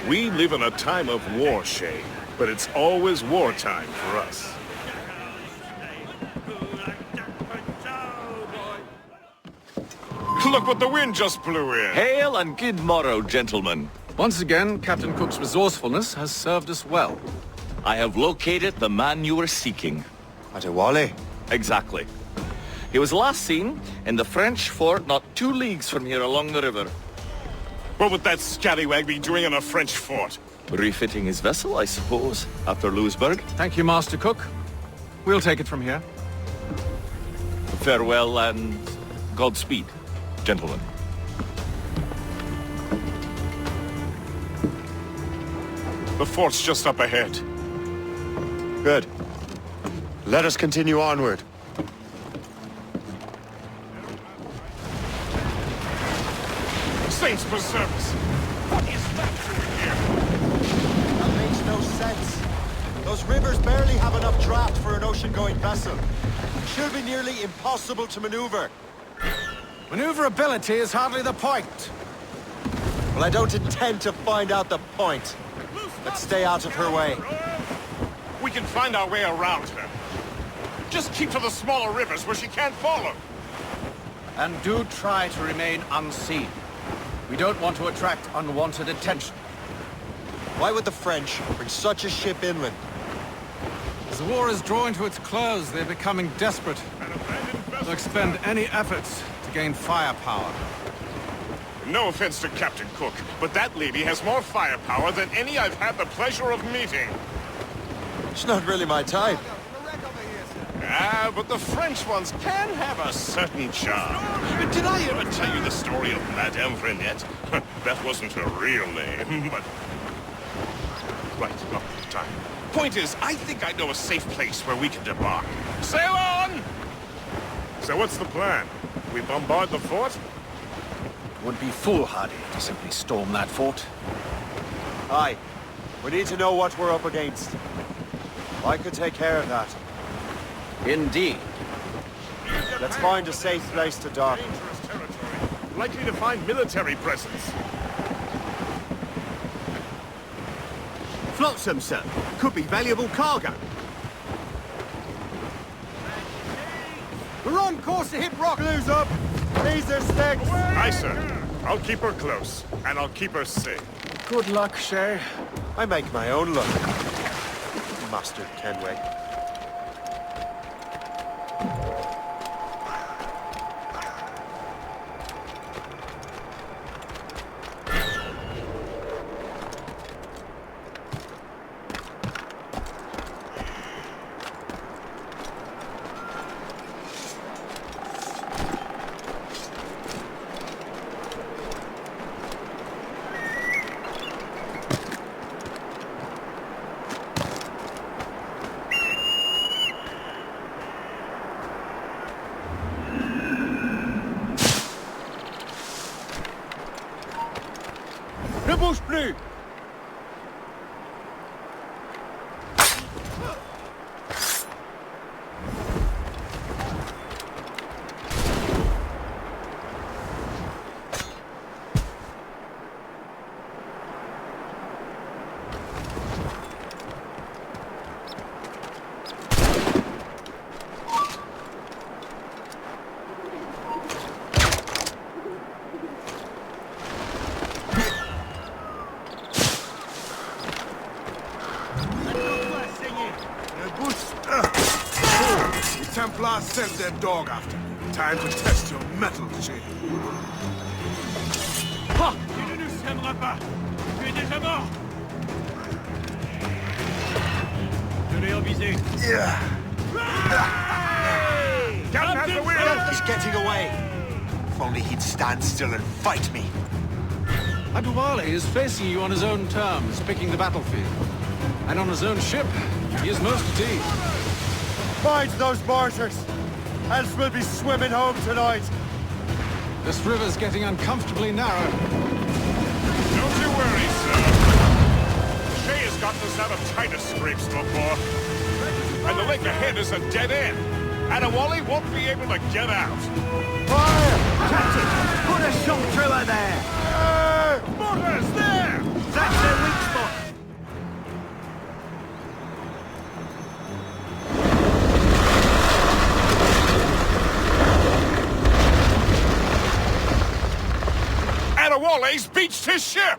We live in a time of war, Shay, but it's always wartime for us. Look what the wind just blew in! Hail and good morrow, gentlemen. Once again, Captain Cook's resourcefulness has served us well. I have located the man you were seeking. Adewale? Exactly. He was last seen in the French fort not 2 leagues from here along the river. What would that scallywag be doing in a French fort? Refitting his vessel, I suppose, after Louisburg. Thank you, Master Cook. We'll take it from here. Farewell and Godspeed, gentlemen. The fort's just up ahead. Good. Let us continue onward. Saints preserve us! What is that doing here? That makes no sense. Those rivers barely have enough draft for an ocean-going vessel. It should be nearly impossible to maneuver. Maneuverability is hardly the point. Well, I don't intend to find out the point. Let's stay out of her way. We can find our way around her. Just keep to the smaller rivers where she can't follow. And do try to remain unseen. We don't want to attract unwanted attention. Why would the French bring such a ship inland? As the war is drawing to its close, they're becoming desperate. They'll expend any efforts to gain firepower. No offense to Captain Cook, but that lady has more firepower than any I've had the pleasure of meeting. She's not really my type. Ah, but the French ones can have a certain charm. Did I ever tell you the story of Madame Renette? That wasn't her real name, but... Right, not time. Point is, I think I know a safe place where we can debark. Sail on! So what's the plan? We bombard the fort? Would be foolhardy to simply storm that fort. Aye. We need to know what we're up against. I could take care of that. Indeed. Let's find a safe place to dock. Dangerous territory. Likely to find military presence. Flotsam, sir. Could be valuable cargo. We're on course to hit rock. Blues up! These are sticks! Aye, sir. I'll keep her close, and I'll keep her safe. Good luck, Shay. I make my own luck. Master Kenway. Ne bouge plus! Templars sent their dog after me. Time to test your mettle, Jay. Ah! Tu ne nous tiendras pas! Tu es déjà mort! Je l'ai avisé. Yeah. Captain has the wheel! He's getting away. If only he'd stand still and fight me. Adwale is facing you on his own terms, picking the battlefield. And on his own ship, he is most deep. Find those mortars, else we'll be swimming home tonight. This river's getting uncomfortably narrow. Don't you worry, sir. Shay has gotten us out of tighter scrapes before. And the lake ahead is a dead end. Adewale won't be able to get out. Fire! Captain, put a shot through her there! Mortars, there! That's their weak spot! Adewale's beached his ship!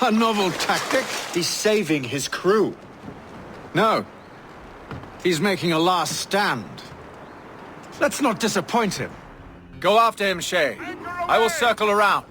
A novel tactic? He's saving his crew. No. He's making a last stand. Let's not disappoint him. Go after him, Shay. I will circle around.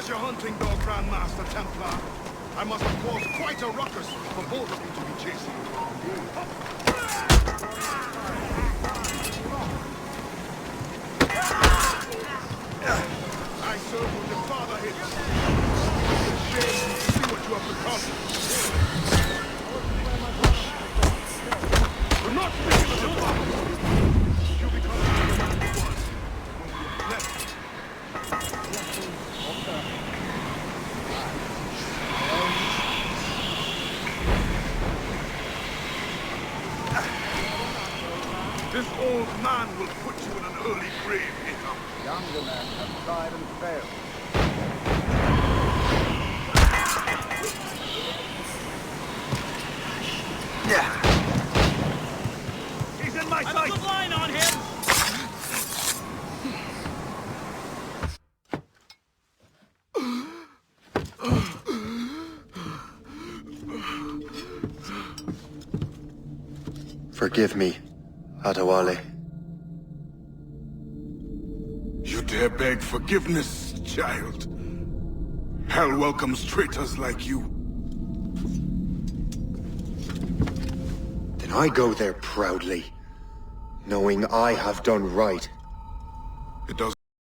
your hunting dog, Grandmaster Templar. I must have caused quite a ruckus for both of you to be chasing. I serve with your father hits. It's a shame to see what you have become. Do not speak of your father. You become the man you was. Left. This old man will put you in an early grave, Ahab. Younger men have tried and failed. He's in my sight! I'm a good line on him! Forgive me, Adewale. You dare beg forgiveness, child? Hell welcomes traitors like you. Then I go there proudly, knowing I have done right. It does